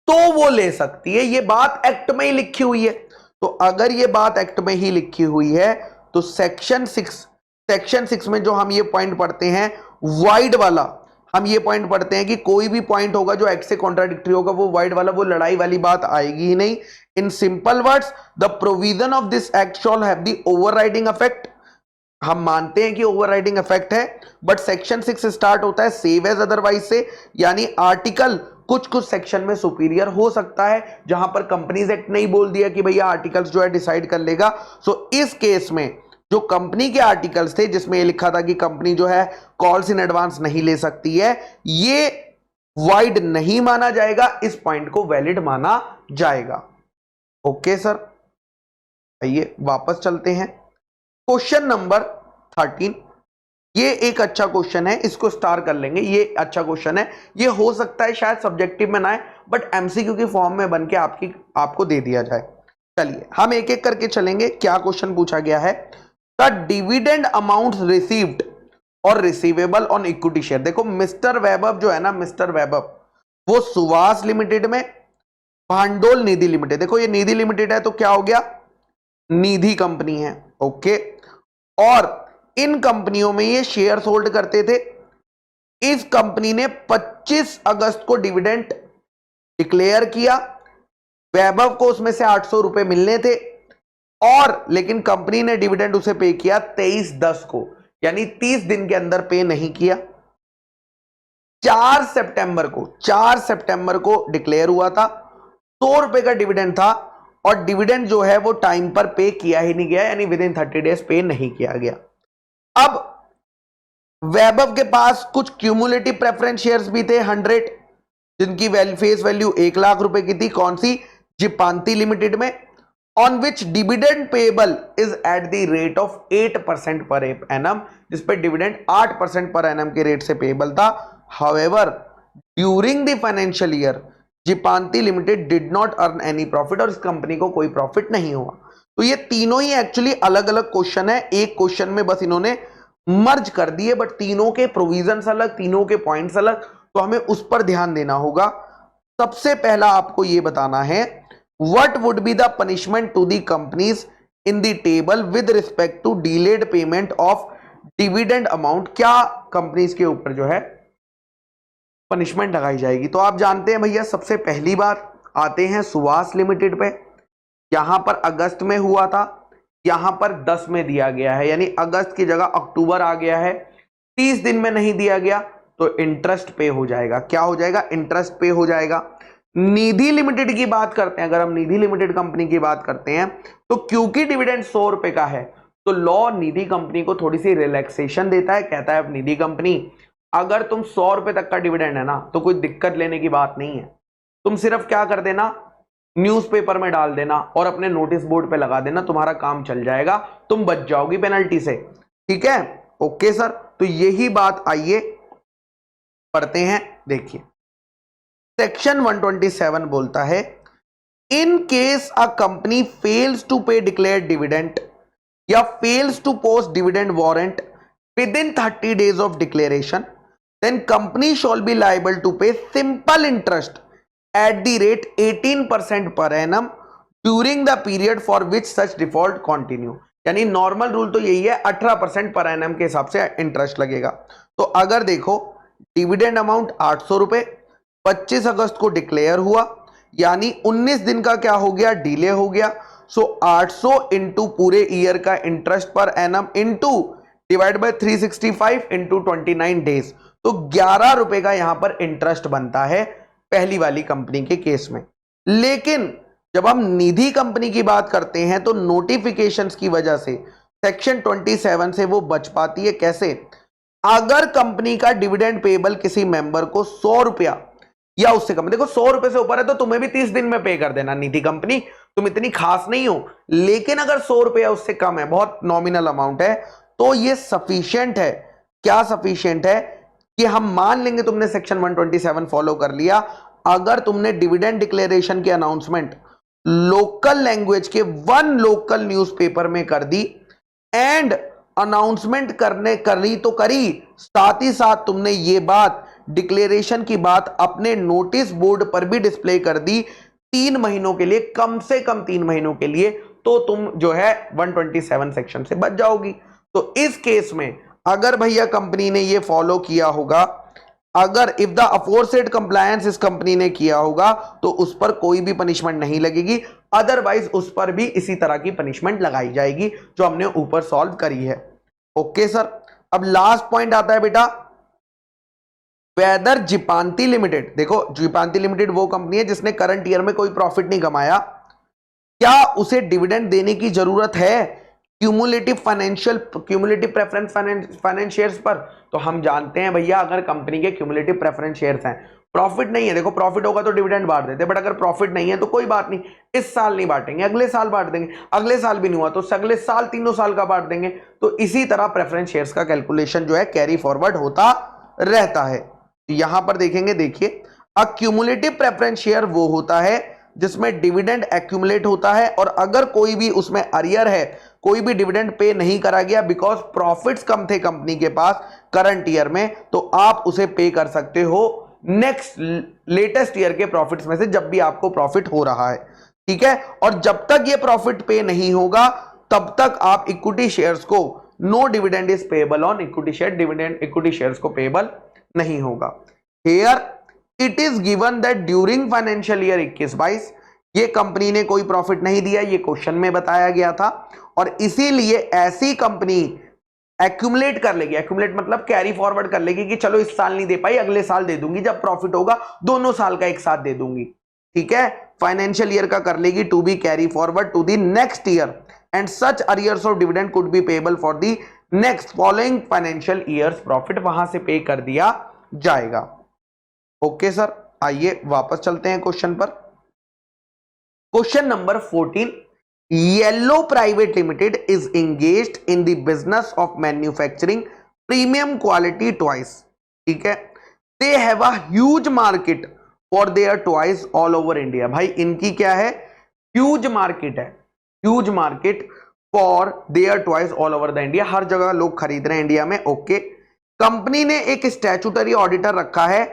तो वो ले सकती है। ये बात एक्ट में ही लिखी हुई है। तो अगर ये बात एक्ट में ही लिखी हुई है तो सेक्शन 6 में जो हम ये पॉइंट पढ़ते हैं वाइड वाला, हम ये पॉइंट पढ़ते हैं कि कोई भी पॉइंट होगा जो एक्ट से कॉन्ट्राडिक्टरी होगा वो वाइड वाला, वो लड़ाई वाली बात आएगी ही नहीं। In simple words, the provision of this act shawl have the overriding effect. हम मानते हैं कि ओवरराइडिंग इफेक्ट है, बट सेक्शन 6 स्टार्ट होता है सेव एज अदरवाइज से, यानी आर्टिकल कुछ कुछ सेक्शन में सुपीरियर हो सकता है, जहां पर कंपनीज एक्ट नहीं बोल दिया कि भैया आर्टिकल्स जो है डिसाइड कर लेगा। सो इस केस में जो कंपनी के आर्टिकल्स थे जिसमें ये लिखा था कि कंपनी जो है कॉल्स इन एडवांस नहीं ले सकती है, ये वाइड नहीं माना जाएगा, इस पॉइंट को वैलिड माना जाएगा। ओके सर, आइए वापस चलते हैं। क्वेश्चन नंबर 13, ये एक अच्छा क्वेश्चन है, इसको स्टार कर लेंगे। ये अच्छा क्वेश्चन है, ये हो सकता है शायद सब्जेक्टिव में ना आए, बट एमसीक्यू की फॉर्म में बन के आपको दे दिया जाए। चलिए हम एक एक करके चलेंगे। क्या क्वेश्चन पूछा गया है? द डिविडेंड अमाउंट रिसीव्ड और रिसीवेबल ऑन इक्विटी शेयर। देखो मिस्टर वैभव जो है ना, मिस्टर वैभव वो सुवास लिमिटेड में, भांडोल निधि लिमिटेड, देखो ये निधि लिमिटेड है तो क्या हो गया, निधि कंपनी है। ओके, और इन कंपनियों में ये शेयर होल्ड करते थे। इस कंपनी ने 25 अगस्त को डिविडेंड डिक्लेयर किया, वैभव को उसमें से 800 रुपए मिलने थे, और लेकिन कंपनी ने डिविडेंड उसे पे किया 23/10 को, यानी 30 दिन के अंदर पे नहीं किया। 4 सितंबर को डिक्लेयर हुआ था, 100 रुपए का डिविडेंड था, और डिविडेंड जो है वो टाइम पर पे किया ही नहीं गया, यानी विद इन 30 डेज पे नहीं किया गया। अब वैभव के पास कुछ क्यूमुलेटिव प्रेफरेंस शेयर्स भी थे 100, जिनकी फेस वैल्यू 1 लाख रुपए की थी। कौन सी? जिपांती लिमिटेड में, on which dividend payable is at the rate of 8% per annum, जिस पे डिविडेंड 8% पर एनम के रेट से पेएबल था। However during the financial year Jipanti limited did not earn any profit, और इस कंपनी को कोई प्रॉफिट नहीं हुआ। तो ये तीनों ही एक्चुअली अलग अलग क्वेश्चन है, एक क्वेश्चन में बस इन्होंने मर्ज कर दिए, बट तीनों के प्रोविजंस अलग, तीनों के पॉइंट्स अलग, तो हमें उस पर ध्यान देना होगा। सबसे पहला आपको यह बताना है, what would be the punishment to the companies in the table with respect to delayed payment of dividend amount. क्या कंपनीज के ऊपर जो है पनिशमेंट लगाई जाएगी? तो आप जानते हैं भैया, सबसे पहली बार आते हैं सुवास लिमिटेड पे। यहां पर अगस्त में हुआ था, यहां पर 10 में दिया गया है, यानी अगस्त की जगह अक्टूबर आ गया है। 30 दिन में नहीं दिया गया तो इंटरेस्ट पे हो जाएगा। क्या हो जाएगा? इंटरेस्ट पे हो जाएगा। निधि लिमिटेड की बात करते हैं, अगर हम निधि लिमिटेड कंपनी की बात करते हैं, तो क्योंकि डिविडेंड 100 रुपए का है, तो लॉ निधि कंपनी को थोड़ी सी रिलैक्सेशन देता है। कहता है अब निधि कंपनी, अगर तुम 100 रुपए तक का डिविडेंड है ना, तो कोई दिक्कत लेने की बात नहीं है। तुम सिर्फ क्या कर देना, न्यूज़पेपर में डाल देना और अपने नोटिस बोर्ड पे लगा देना, तुम्हारा काम चल जाएगा, तुम बच जाओगी पेनल्टी से। ठीक है, ओके सर। तो यही बात आइए पढ़ते हैं। देखिए सेक्शन 127 बोलता है, in case a company fails to pay declared dividend या fails to post dividend warrant within 30 days of declaration, then company shall be liable to pay simple interest at the rate 18% per annum during the period for which such default continue। यानी normal rule तो यही है, 18% per annum के हिसाब से interest लगेगा। तो अगर देखो डिविडेंड अमाउंट 800 रुपए 25 अगस्त को डिक्लेयर हुआ, यानी 19 दिन का क्या हो गया, डिले हो गया। सो 800 इंटू पूरे ईयर का interest per annum into divide by 365 into 29 days, तो 11 रुपए का यहां पर इंटरेस्ट बनता है पहली वाली कंपनी के केस में। लेकिन जब हम निधि कंपनी की बात करते हैं तो नोटिफिकेशंस की वजह से सेक्शन 27 से वो बच पाती है। कैसे? अगर कंपनी का डिविडेंड पेएबल किसी मेंबर को 100 रुपया या उससे कम, देखो 100 रुपए से ऊपर है तो तुम्हें भी 30 दिन में पे कर देना निधि कंपनी, तुम इतनी खास नहीं हो। लेकिन अगर 100 रुपया उससे कम है, बहुत नॉमिनल अमाउंट है, तो ये सफिशिएंट है। क्या सफिशिएंट है? कि हम मान लेंगे तुमने सेक्शन 127 फॉलो कर लिया, अगर तुमने डिविडेंड डिक्लेरेशन की अनाउंसमेंट लोकल लैंग्वेज के 1 लोकल न्यूज़पेपर में कर दी, एंड अनाउंसमेंट करी तो करी, साथ ही साथ तुमने ये बात डिक्लेरेशन की बात अपने नोटिस बोर्ड पर भी डिस्प्ले कर दी 3 महीनों के लिए, कम से कम 3 महीनों के लिए, तो तुम जो है 127 सेक्शन से बच जाओगी। तो इस केस में अगर भैया कंपनी ने ये फॉलो किया होगा, अगर इफ द अफोरसेड कंप्लायंस इस कंपनी ने किया होगा, तो उस पर कोई भी पनिशमेंट नहीं लगेगी। अदरवाइज उस पर भी इसी तरह की पनिशमेंट लगाई जाएगी जो हमने ऊपर सॉल्व करी है। Okay sir. अब लास्ट पॉइंट आता है बेटा वेदर जिपांती लिमिटेड, देखो जिपांती लिमिटेड वो कंपनी है जिसने करंट ईयर में कोई प्रॉफिट नहीं कमाया, क्या उसे डिविडेंड देने की जरूरत है क्यूमुलेटिव प्रेफरेंस फाइनेंस शेयर्स पर? तो हम जानते हैं भैया, अगर कंपनी के क्यूमुलेटिव प्रेफरेंस शेयर्स हैं, प्रॉफिट नहीं है, देखो प्रॉफिट होगा तो डिविडेंड बांट देते, बट अगर प्रॉफिट नहीं है तो कोई बात नहीं, इस साल नहीं बांटेंगे, अगले साल बांट देंगे, अगले साल भी नहीं हुआ तो अगले साल, तीनों साल का बांट देंगे। तो इसी तरह प्रेफरेंस शेयर्स का कैलकुलेशन जो है कैरी फॉरवर्ड होता रहता है। यहां पर देखेंगे, देखिए अक्यूमुलेटिव प्रेफरेंस शेयर वो होता है जिसमें डिविडेंड एक्यूमुलेट होता है, और अगर कोई भी उसमें अरियर है, कोई भी डिविडेंड पे नहीं करा गया बिकॉज प्रॉफिट्स कम थे कंपनी के पास करंट ईयर में, तो आप उसे पे कर सकते हो नेक्स्ट लेटेस्ट ईयर के प्रॉफिट्स में से, जब भी आपको प्रॉफिट हो रहा है, ठीक है। और जब तक ये प्रॉफिट पे नहीं होगा तब तक आप इक्विटी शेयर्स को, no dividend is payable on equity share, dividend equity shares को पेएबल नहीं होगा। Here it is given that during financial year 21-22 ये कंपनी ने कोई प्रॉफिट नहीं दिया, ये क्वेश्चन में बताया गया था, और इसीलिए ऐसी कंपनी एक्यूमुलेट कर लेगी, एक्यूमुलेट मतलब कैरी फॉरवर्ड कर लेगी कि चलो इस साल नहीं दे पाई, अगले साल दे दूंगी, जब प्रॉफिट होगा दोनों साल का एक साथ दे दूंगी, ठीक है। फाइनेंशियल ईयर का कर लेगी to be carry forward to the next year, and such arrears of dividend could be payable for the next following financial years, profit वहां से पे कर दिया जाएगा। ओके सर, आइए वापस चलते हैं क्वेश्चन पर। Question number 14, yellow private limited is engaged in the business of manufacturing premium quality toys, ठीक है। They have a huge market for their toys all over India. भाई इनकी क्या है, ह्यूज मार्केट है, huge market for their toys all over the India, हर जगह लोग खरीद रहे हैं इंडिया में, ओके। कंपनी ने एक स्टैट्यूटरी ऑडिटर रखा है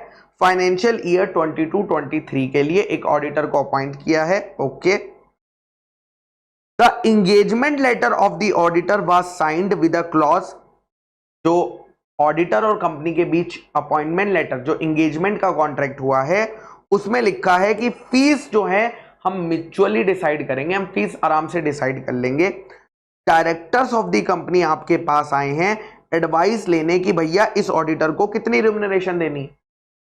फाइनेंशियल ईयर 22-23 के लिए, एक ऑडिटर को अपॉइंट किया है, okay. The engagement letter of the auditor was signed with a clause, जो ऑडिटर और कंपनी के बीच अपॉइंटमेंट लेटर, जो एंगेजमेंट का कॉन्ट्रैक्ट हुआ है, उसमें लिखा है कि फीस जो है हम म्यूचुअली डिसाइड करेंगे, हम फीस आराम से डिसाइड कर लेंगे। डायरेक्टर्स ऑफ द कंपनी आपके पास आए हैं एडवाइस लेने की भैया इस ऑडिटर को कितनी रिम्यूनरेशन देनी है।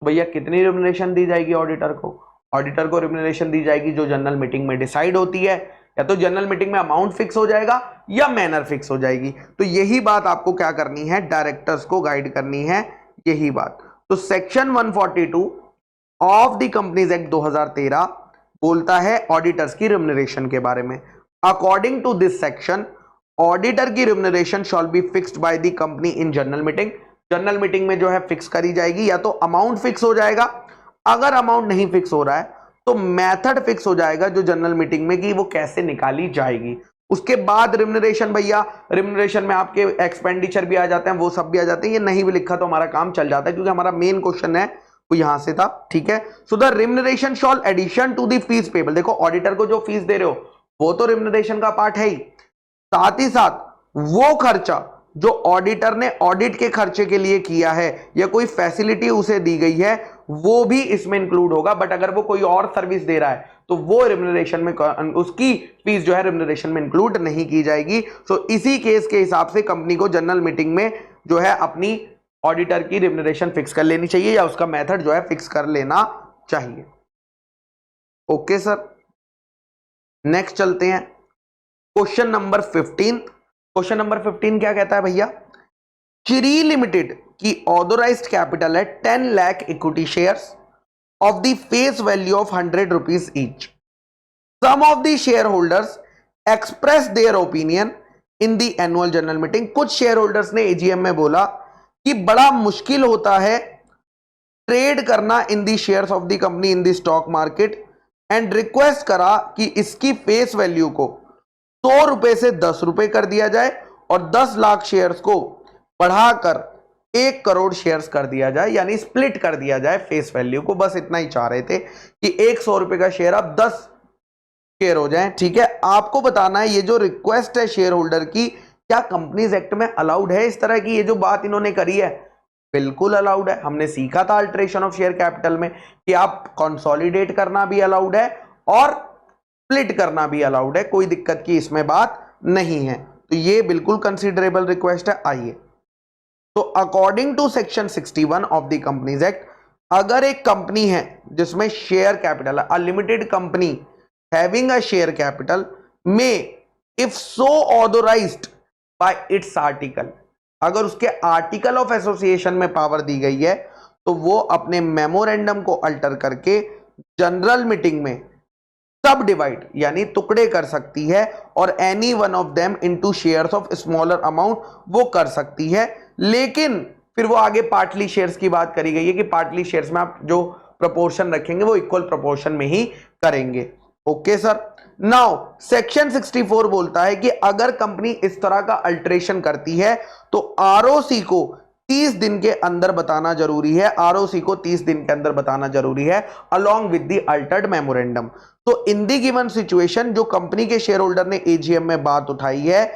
भैया कितनी रिम्यूनरेशन दी जाएगी ऑडिटर को? ऑडिटर को रिम्यूनरेशन दी जाएगी जो जनरल मीटिंग में डिसाइड होती है, या तो जनरल मीटिंग में अमाउंट फिक्स हो जाएगा या मैनर फिक्स हो जाएगी। तो यही बात आपको क्या करनी है, डायरेक्टर्स को गाइड करनी है, यही बात। तो section 142 of the companies act 2013 बोलता है ऑडिटर्स की रिम्यूनरेशन के बारे में। According to this section, auditor की remuneration shall be fixed by the company in general meeting, general meeting में जो है फिक्स करी जाएगी, या तो अमाउंट फिक्स हो जाएगा, अगर अमाउंट नहीं फिक्स हो रहा है तो मेथड फिक्स हो जाएगा जो जनरल मीटिंग में कि वो कैसे निकाली जाएगी। उसके बाद रिम्यूनरेशन, भैया रिम्यूनरेशन में आपके एक्सपेंडिचर भी आ जाते हैं, वो सब भी आ जाते हैं, ये नहीं भी लिखा तो हमारा काम चल जाता है क्योंकि हमारा मेन क्वेश्चन है वो यहां से था, ठीक है। So the remuneration shall addition to the fees payable, देखो ऑडिटर को जो फीस दे रहे हो वो तो रिम्यूनरेशन का पार्ट है ही, साथ ही साथ वो खर्चा जो ऑडिटर ने ऑडिट के खर्चे के लिए किया है या कोई फैसिलिटी उसे दी गई है वो भी इसमें इंक्लूड होगा। बट अगर वो कोई और सर्विस दे रहा है तो वो रिम्यूनरेशन में, उसकी फीस जो है रिम्यूनरेशन में इंक्लूड नहीं की जाएगी। सो इसी केस के हिसाब से कंपनी को जनरल मीटिंग में जो है अपनी ऑडिटर की रिम्यूनरेशन फिक्स कर लेनी चाहिए, या उसका मेथड जो है फिक्स कर लेना चाहिए। ओके सर, नेक्स्ट चलते हैं क्वेश्चन नंबर 15। क्वेश्चन नंबर 15 क्या कहता है भैया, श्री लिमिटेड की ऑथोराइज्ड कैपिटल है 10 लाख equity shares of the face value of 100 rupees each. Some of the shareholders express their opinion in the annual general meeting. कुछ शेयर होल्डर्स ने AGM में बोला कि बड़ा मुश्किल होता है ट्रेड करना in the shares of the company in the stock market, and request करा कि इसकी फेस वैल्यू को 100 रुपए से 10 रुपए कर दिया जाए और 10 लाख शेयर्स को बढ़ाकर 1 करोड़ शेयर्स कर दिया जाए, यानी स्प्लिट कर दिया जाए फेस वैल्यू को। बस इतना ही चाह रहे थे कि 100 रुपए का शेयर अब 10 शेयर हो जाए, ठीक है। आपको बताना है ये जो रिक्वेस्ट है शेयर होल्डर की, क्या कंपनीज एक्ट में अलाउड है इस तरह की? ये जो बात इन्होंने करी है बिल्कुल अलाउड है। हमने सीखा था अल्टरेशन ऑफ शेयर कैपिटल में कि आप कंसोलिडेट करना भी अलाउड है और स्प्लिट करना भी अलाउड है, कोई दिक्कत की इसमें बात नहीं है। तो ये बिल्कुल कंसीडरेबल रिक्वेस्ट है। आइए तो according to section 61 of the companies act, अगर एक कंपनी है जिसमें share capital, a limited company having a share capital may if so authorised by its article, अगर उसके आर्टिकल ऑफ एसोसिएशन में पावर दी गई है तो वो अपने मेमोरेंडम को अल्टर करके जनरल मीटिंग में सब डिवाइड यानी टुकड़े कर सकती है और any one of them into shares of smaller amount वो कर सकती है। लेकिन फिर वो आगे पार्टली शेयर्स की बात करी गई है कि पार्टली शेयर्स में आप जो प्रोपोर्शन रखेंगे वो इक्वल प्रोपोर्शन में ही करेंगे। Okay sir. नाउ सेक्शन 64 बोलता है कि अगर कंपनी इस तरह का अल्टरेशन करती है तो आरओसी को 30 दिन के अंदर बताना जरूरी है, आरओसी को 30 दिन के अंदर बताना जरूरी है along with the Altered memorandum. तो इन दी गिवन सिचुएशन जो कंपनी के शेयर होल्डर ने एजीएम में बात उठाई है,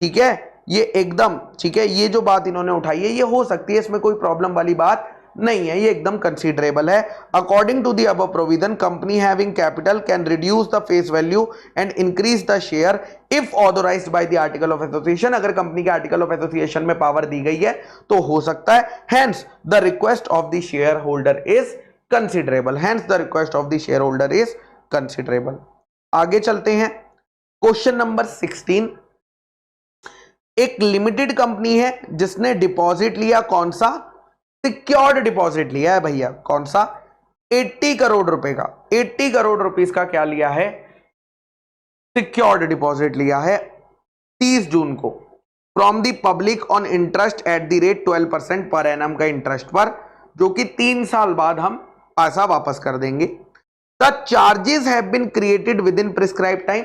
ठीक है, ये एकदम ठीक है, ये जो बात इन्होंने उठाई है ये हो सकती है, इसमें कोई प्रॉब्लम वाली बात नहीं है, ये एकदम कंसीडरेबल है। According to the above provision company having capital can reduce the face value and increase the share if authorised by the article of association, अगर कंपनी के आर्टिकल ऑफ एसोसिएशन में पावर दी गई है तो हो सकता है। Hence the request of the shareholder is considerable, hence the request of the shareholder is considerable. आगे चलते हैं, क्वेश्चन नंबर 16। एक लिमिटेड कंपनी है जिसने डिपॉजिट लिया, कौन सा? सिक्योर्ड डिपॉजिट लिया है भैया, कौन सा? 80 करोड़ रुपए का, 80 करोड़ रुपीस का क्या लिया है? सिक्योर्ड डिपॉजिट लिया है 30 जून को from the public on interest at the rate 12% per annum का इंटरेस्ट पर, जो कि 3 साल बाद हम पैसा वापस कर देंगे। The charges have been created within prescribe time,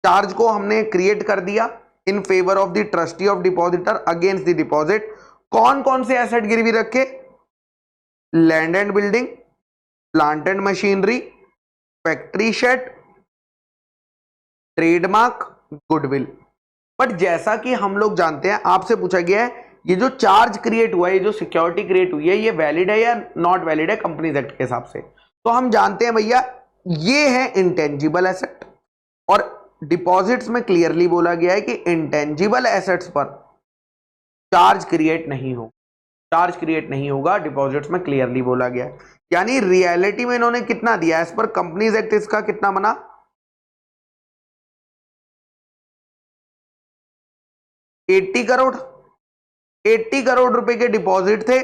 charge को हमने क्रिएट कर दिया in favour of the trustee of depositor against the deposit. कौन कौन से एसेट गिरवी रखे? Land and building, plant and machinery, factory shed, trademark, goodwill. But जैसा कि हम लोग जानते हैं, आपसे पूछा गया है ये जो चार्ज क्रिएट हुआ है, ये जो सिक्योरिटी क्रिएट हुई है, ये वैलिड है या नॉट वैलिड है कंपनीज एक्ट के हिसाब से? तो हम जानते हैं भैया ये है इंटेंजिबल एसेट, और डिपॉजिट्स में क्लियरली बोला गया है कि इंटेंजिबल एसेट्स पर चार्ज क्रिएट नहीं हो, चार्ज क्रिएट नहीं होगा, डिपॉजिट्स में क्लियरली बोला गया है। यानी रियलिटी में इन्होंने कितना दिया एज पर कंपनीज एक्ट, इसका कितना बना? 80 करोड़, 80 करोड़ रुपए के डिपॉजिट थे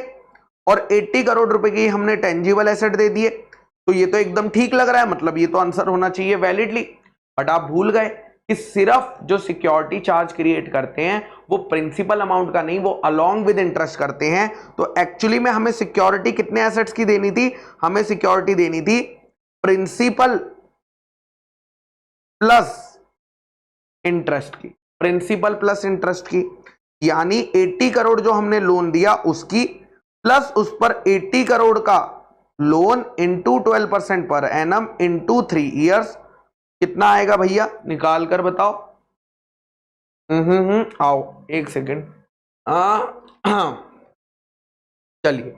और 80 करोड़ रुपए की हमने टेंजिबल एसेट दे दिए, तो ये तो एकदम ठीक लग रहा है, मतलब ये तो आंसर होना चाहिए वैलिडली। बट आप भूल गए कि सिर्फ जो सिक्योरिटी चार्ज क्रिएट करते हैं वो प्रिंसिपल अमाउंट का नहीं, वो अलोंग विद इंटरेस्ट करते हैं। तो एक्चुअली में हमें सिक्योरिटी कितने एसेट्स की देनी थी? हमें सिक्योरिटी देनी थी प्रिंसिपल प्लस इंटरेस्ट की, प्रिंसिपल प्लस इंटरेस्ट की। यानी 80 करोड़ जो हमने लोन दिया उसकी, प्लस उस पर 80 करोड़ का loan into 12% per annum into 3 years, कितना आएगा भैया? निकाल कर बताओ। आओ एक सेकेंड, चलिए,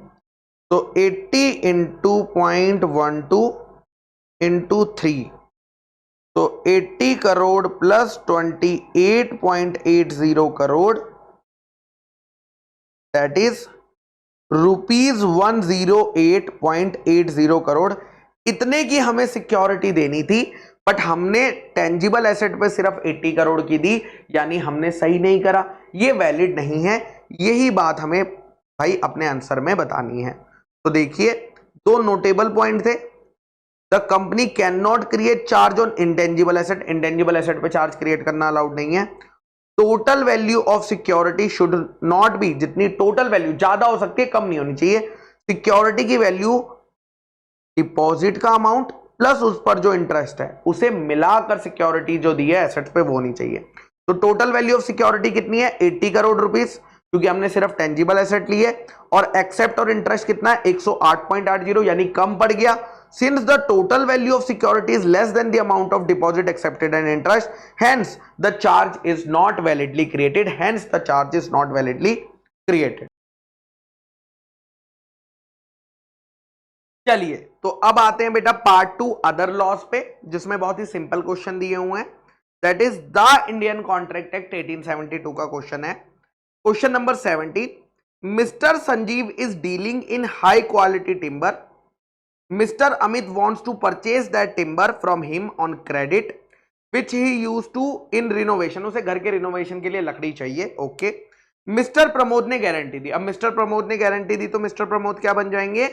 तो 80 इंटू 0.12 इंटू 3, तो 80 crore plus 28.80 crore, that is rupees 108.80 crore. इतने की हमें सिक्योरिटी देनी थी, बट हमने टेंजिबल एसेट पे सिर्फ 80 करोड़ की दी, यानी हमने सही नहीं करा, ये वैलिड नहीं है। यही बात हमें भाई अपने आंसर में बतानी है। तो देखिए, दो नोटेबल पॉइंट थे। The company can not create charge on intangible asset, intangible asset पे चार्ज क्रिएट करना अलाउड नहीं है। Total value of security should not be, जितनी टोटल वैल्यू ज्यादा हो सकती है, कम नहीं होनी चाहिए। सिक्योरिटी की वैल्यू डिपॉजिट का अमाउंट प्लस उस पर जो इंटरेस्ट है उसे मिलाकर सिक्योरिटी जो दी है एसेट्स पे वो होनी चाहिए। तो टोटल वैल्यू ऑफ सिक्योरिटी कितनी है? 80 करोड़ रुपीस, क्योंकि हमने सिर्फ टेंजिबल एसेट ली है, और एक्सेप्ट और इंटरेस्ट कितना है? 108.80, यानी कम पड़ गया। Since the total value of security is less than the amount of deposit accepted and interest, hence the charge is not validly created. Hence the charge is not validly created. चलिए, तो अब आते हैं बेटा पार्ट 2 अदर लॉस पे, जिसमें बहुत ही simple question दिए हुए हैं। That is the Indian contract act 1872 का क्वेश्चन है। Question number 70, mister Sanjeev is dealing in high quality timber. Mister Amit wants to purchase that timber from him on credit which he used to in renovation. उसे घर के renovation के लिए लकड़ी चाहिए. Okay. Mister Pramod ने गारंटी दी. अब मिस्टर प्रमोद ने गारंटी दी तो मिस्टर प्रमोद क्या बन जाएंगे?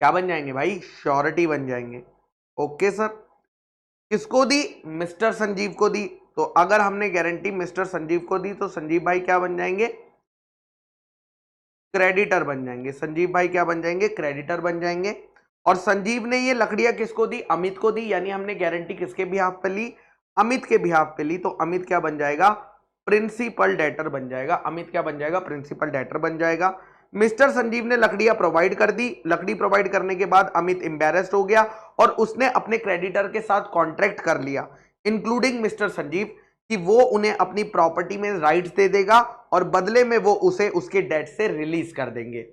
क्या बन जाएंगे भाई? श्योरिटी बन जाएंगे. Okay sir. किसको दी? मिस्टर संजीव को दी. तो अगर हमने गारंटी मिस्टर संजीव को दी तो संजीव भाई क्या बन जाएंगे? क्रेडिटर बन जाएंगे. संजीव भाई क्या बन जाएंगे? क्रेडिटर बन जाएंगे. और संजीव ने ये लकड़ियां किसको दी? अमित को दी. यानी हमने गारंटी किसके बिहाफ पे ली? अमित के बिहाफ पे ली. तो अमित क्या बन जाएगा? प्रिंसिपल डेटर बन जाएगा. अमित क्या बन जाएगा? प्रिंसिपल डेटर बन जाएगा. मिस्टर संजीव ने लकड़ियां प्रोवाइड कर दी. लकड़ी प्रोवाइड करने के बाद अमित एम्बैरेस्ड हो गया और उसने अपने क्रेडिटर के साथ कॉन्ट्रैक्ट कर लिया इंक्लूडिंग मिस्टर संजीव कि वो उन्हें अपनी प्रॉपर्टी में राइट्स दे देगा और बदले में वो उसे उसके डेट से रिलीज कर देंगे.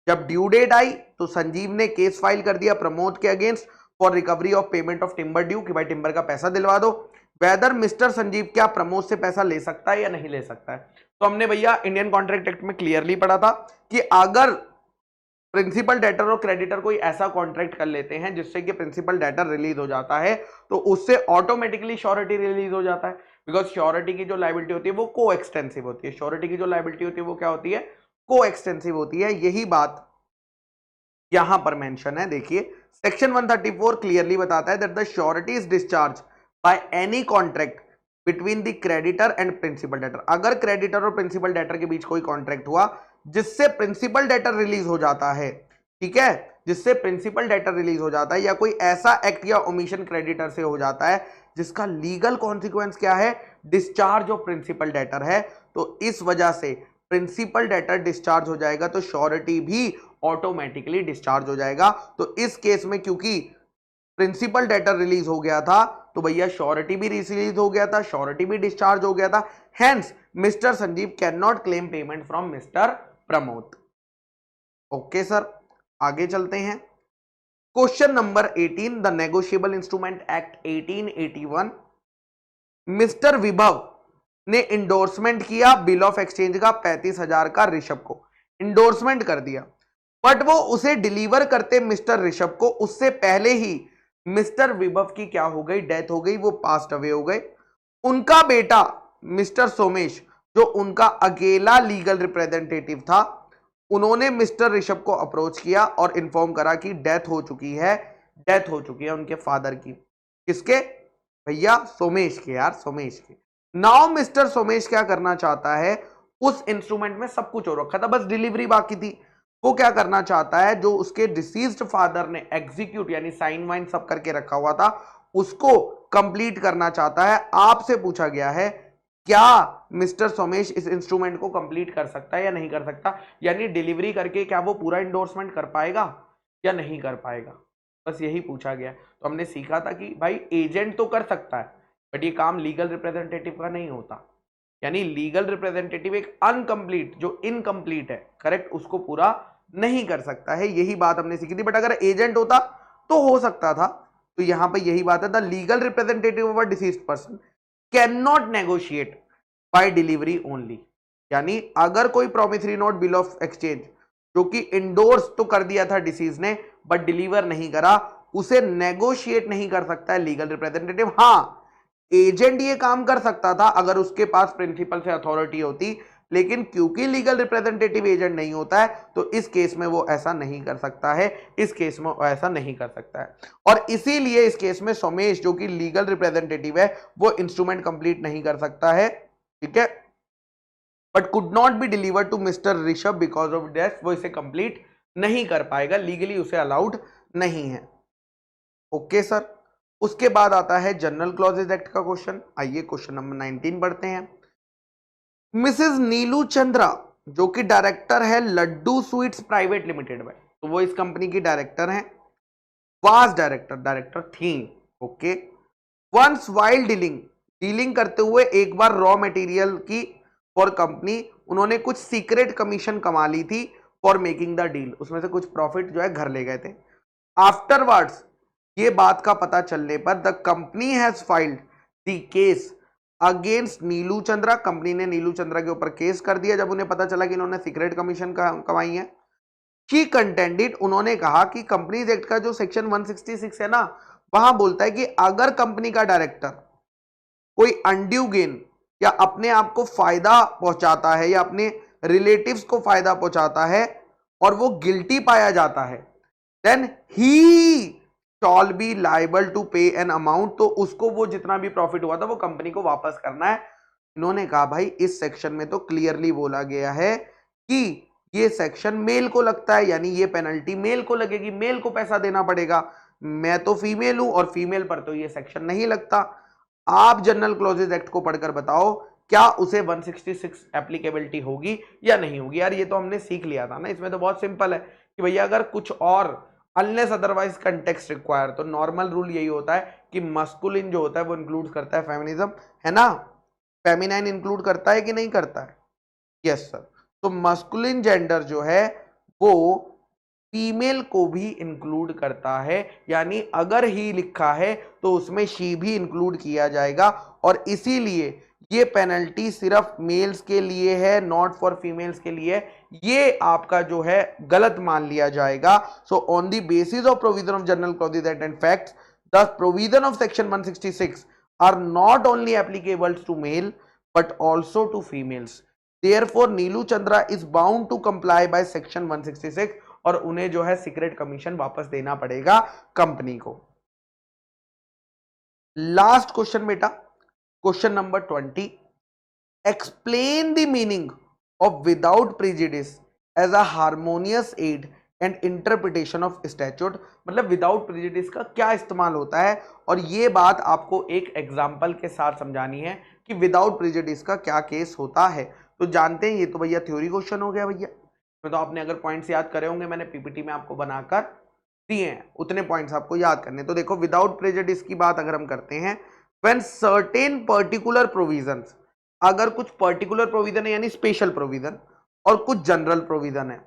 जब ड्यू डेट आई तो संजीव ने केस फाइल कर दिया प्रमोद के against for recovery of payment of timber due कि भाई टिम्बर का पैसा दिलवा दो. वेदर मिस्टर संजीव क्या प्रमोद से पैसा ले सकता है या नहीं ले सकता है? तो हमने भैया इंडियन कॉन्ट्रैक्ट एक्ट में क्लियरली पढ़ा था कि अगर प्रिंसिपल डेटर और क्रेडिटर कोई ऐसा कॉन्ट्रैक्ट कर लेते हैं जिससे कि प्रिंसिपल डेटर रिलीज हो जाता है तो उससे ऑटोमेटिकली श्योरिटी रिलीज हो जाता है. बिकॉज श्योरिटी की जो लायबिलिटी होती है वो को एक्सटेंसिव होती है. श्योरिटी की जो लायबिलिटी होती है वो क्या होती है? को एक्सटेंसिव होती है. यही बात यहां पर मेंशन है. देखिए सेक्शन 134 क्लियरली बताता है that the surety is discharge by any contract between the creditor and principal debtor. अगर क्रेडिटर और प्रिंसिपल डेटर के बीच कोई कॉन्ट्रैक्ट हुआ जिससे प्रिंसिपल डेटर रिलीज हो जाता है, ठीक है, जिससे प्रिंसिपल डेटर रिलीज हो जाता है या कोई ऐसा एक्ट या ओमिशन क्रेडिटर से हो जाता है जिसका लीगल कॉन्सिक्वेंस क्या है? डिस्चार्ज ऑफ प्रिंसिपल डेटर है. तो इस वजह से प्रिंसिपल डेटर डिस्चार्ज हो जाएगा तो श्योरिटी भी ऑटोमेटिकली डिस्चार्ज हो जाएगा. तो इस केस में क्योंकि प्रिंसिपल डेटर रिलीज हो गया था तो भैया श्योरिटी भी रिलीज हो गया था, श्योरिटी भी डिस्चार्ज हो गया था. Hence mister Sanjeev can not claim payment from mister Pramod. Okay sir, आगे चलते हैं. Question number 18, the negotiable instrument act 1881. Mister विभव ने इंडोर्समेंट किया बिल ऑफ एक्सचेंज का 35,000 का ऋषभ को. इंडोर्समेंट कर दिया बट वो उसे डिलीवर करते मिस्टर ऋषभ को उससे पहले ही मिस्टर विभव की क्या हो गई? डेथ हो गई. वो पास्ट अवे हो गए. उनका बेटा मिस्टर सोमेश जो उनका अकेला लीगल रिप्रेजेंटेटिव था उन्होंने मिस्टर ऋषभ को अप्रोच किया और इन्फॉर्म करा कि डेथ हो चुकी है. डेथ हो चुकी है उनके फादर की. किसके? भैया सोमेश के. यार सोमेश के. नाउ मिस्टर सोमेश क्या करना चाहता है? उस इंस्ट्रूमेंट में सब कुछ हो रखा था, बस डिलीवरी बाकी थी. वो क्या करना चाहता है? जो उसके डिसीज्ड फादर ने एग्जीक्यूट यानी साइन वाइन सब करके रखा हुआ था उसको कंप्लीट करना चाहता है. आपसे पूछा गया है क्या मिस्टर सोमेश इस इंस्ट्रूमेंट को कंप्लीट कर सकता है या नहीं कर सकता? यानी डिलीवरी करके क्या वो पूरा इंडोर्समेंट कर पाएगा या नहीं कर पाएगा? बस यही पूछा गया. तो हमने सीखा था कि भाई एजेंट तो कर सकता है बट ये काम लीगल रिप्रेजेंटेटिव का नहीं होता. यानी लीगल रिप्रेजेंटेटिव एक अनकंप्लीट जो इनकंप्लीट है, करेक्ट, उसको पूरा नहीं कर सकता है. यही बात हमने सीखी थी. बट अगर एजेंट होता तो हो सकता था. तो यहां पे यही बात है, the legal representative of a deceased person can not negotiate by delivery only. यानी अगर कोई promissory note bill of exchange जो कि इंडोर्स तो कर दिया था डिसीज ने बट डिलीवर नहीं करा, उसे नेगोशिएट नहीं कर सकता है लीगल रिप्रेजेंटेटिव. हाँ, एजेंट ये काम कर सकता था अगर उसके पास प्रिंसिपल से अथॉरिटी होती, लेकिन क्योंकि लीगल रिप्रेजेंटेटिव एजेंट नहीं होता है तो इस केस में वो ऐसा नहीं कर सकता है. इस केस में वो ऐसा नहीं कर सकता है और इसीलिए इस केस में सोमेश जो कि लीगल रिप्रेजेंटेटिव है वो इंस्ट्रूमेंट कंप्लीट नहीं कर सकता है. ठीक है, but could not be deliver to mister Rishabh because of death. वो इसे कंप्लीट नहीं कर पाएगा, लीगली उसे अलाउड नहीं है. Okay sir. उसके बाद आता है जनरल क्लॉजेज एक्ट का क्वेश्चन. आइए क्वेश्चन नंबर 19 पढ़ते हैं. मिसेस नीलू चंद्रा जो कि डायरेक्टर है लड्डू स्वीट्स प्राइवेट लिमिटेड में, तो वो इस कंपनी की डायरेक्टर हैं. वाज डायरेक्टर थी. ओके. वंस वाइल डीलिंग करते हुए एक बार रॉ मटेरियल की फॉर कंपनी उन्होंने कुछ सीक्रेट कमीशन कमा ली थी फॉर मेकिंग द डील. उसमें से कुछ प्रॉफिट जो है घर ले गए थे. आफ्टरवर्ड्स ये बात का पता चलने पर the company has filed the case against Neelu Chandra, company ने नीलू चंद्रा के ऊपर केस कर दिया जब उन्हें पता चला कि इन्होंने सीक्रेट कमीशन कमाई है। शी कंटेंडेड, उन्होंने कहा कि कंपनीज एक्ट का जो सेक्शन 166 है ना, वहां बोलता है कि अगर कंपनी का डायरेक्टर कोई अनड्यू गेन या अपने आप को फायदा पहुंचाता है या अपने रिलेटिव्स को फायदा पहुंचाता है और वो गिल्टी पाया जाता है, then he shall be liable to pay an amount, तो उसको वो जितना भी प्रॉफिट हुआ था वो कंपनी को वापस करना है। इन्होंने कहा भाई इस सेक्शन में तो क्लियरली बोला गया है कि ये सेक्शन मेल को लगता है, यानी ये पेनल्टी मेल को लगेगी, मेल को पैसा देना पड़ेगा। मैं तो फीमेल हूं और फीमेल पर तो ये सेक्शन नहीं लगता। आप जनरल क्लॉजेज एक्ट को पढ़कर बताओ क्या उसे 166 एप्लीकेबिलिटी होगी या नहीं होगी। यार ये तो हमने सीख लिया था ना, इसमें तो बहुत सिंपल है कि भैया अगर कुछ और अनलेस अदरवाइज कंटेक्स्ट रिक्वायर, तो नॉर्मल रूल यही होता है कि मस्कुलिन जो होता है वो इंक्लूड करता है फेमिनिज्म, है ना, फेमिनाइन इंक्लूड करता है कि नहीं करता है? Yes sir. तो मस्कुलिन जेंडर जो है वो फीमेल को भी इंक्लूड करता है, यानी अगर ही लिखा है तो उसमें शी भी इंक्लूड किया जाएगा, और इसीलिए ये पेनल्टी सिर्फ मेल्स के लिए है, नॉट फॉर फीमेल्स के लिए। ये आपका जो है गलत मान लिया जाएगा। So on the basis of provision of general clauses act and facts, the provision of section 166 are not only applicable to male but also to females. Therefore, Neelu Chandra is bound to comply by section 166, और उन्हें जो है secret commission वापस देना पड़ेगा company को। Last question बेटा, question number 20, explain the meaning of without prejudice as a harmonious aid and interpretation of statute. मतलब विदाउट प्रेजुडिस का क्या इस्तेमाल होता है, और ये बात आपको एक एग्जाम्पल के साथ समझानी है कि विदाउट प्रेजुडिस का क्या केस होता है। तो जानते हैं, ये तो भैया थ्योरी क्वेश्चन हो गया भैया, तो आपने अगर पॉइंट्स याद करे होंगे मैंने पीपीटी में आपको बनाकर दिए हैं, उतने पॉइंट्स आपको याद करने। तो देखो विदाउट प्रेजुडिस की बात अगर हम करते हैं, व्हेन सर्टेन पर्टिकुलर प्रोविजंस, अगर कुछ पर्टिकुलर प्रोविजन है यानी स्पेशल प्रोविजन, और कुछ जनरल प्रोविजन है,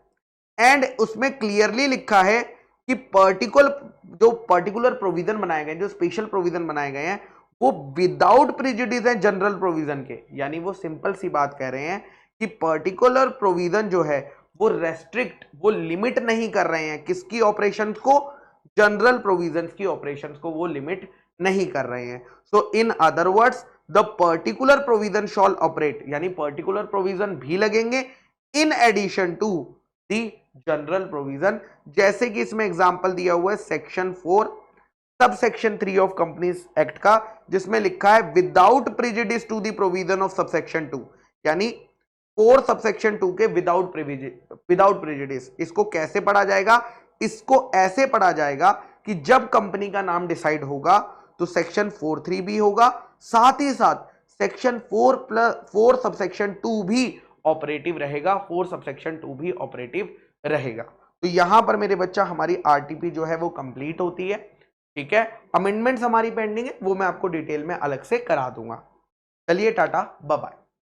एंड उसमें क्लियरली लिखा है कि पर्टिकुलर प्रोविजन बनाए गए, जो स्पेशल प्रोविजन बनाए गए हैं वो विदाउट प्रेजुडिस है जनरल प्रोविजन के, यानी वो सिंपल सी बात कह रहे हैं कि पर्टिकुलर प्रोविजन जो है वो रेस्ट्रिक्ट, वो लिमिट नहीं कर रहे हैं किसकी ऑपरेशंस को, जनरल प्रोविजंस की ऑपरेशंस को वो लिमिट नहीं कर रहे हैं। So in other words the particular provision shall operate, यानी पर्टिकुलर प्रोविजन भी लगेंगे in addition to the general provision. जैसे कि इसमें एग्जांपल दिया हुआ है section 4 sub section 3 of companies act का, जिसमें लिखा है without prejudice to the provision of subsection 2, यानी 4 सबसेक्शन 2 के विदाउट प्रेजुडिस। इसको कैसे पढ़ा जाएगा? इसको ऐसे पढ़ा जाएगा कि जब कंपनी का नाम डिसाइड होगा तो सेक्शन 4(3) भी होगा, साथ ही साथ सेक्शन 4 सबसेक्शन 2 भी ऑपरेटिव रहेगा, 4 सबसेक्शन 2 भी ऑपरेटिव रहेगा। तो यहां पर मेरे बच्चा हमारी आरटीपी जो है वो कंप्लीट होती है। ठीक है, अमेंडमेंट्स हमारी पेंडिंग है, वो मैं आपको डिटेल में अलग से करा दूंगा। चलिए टाटा बाय बाय।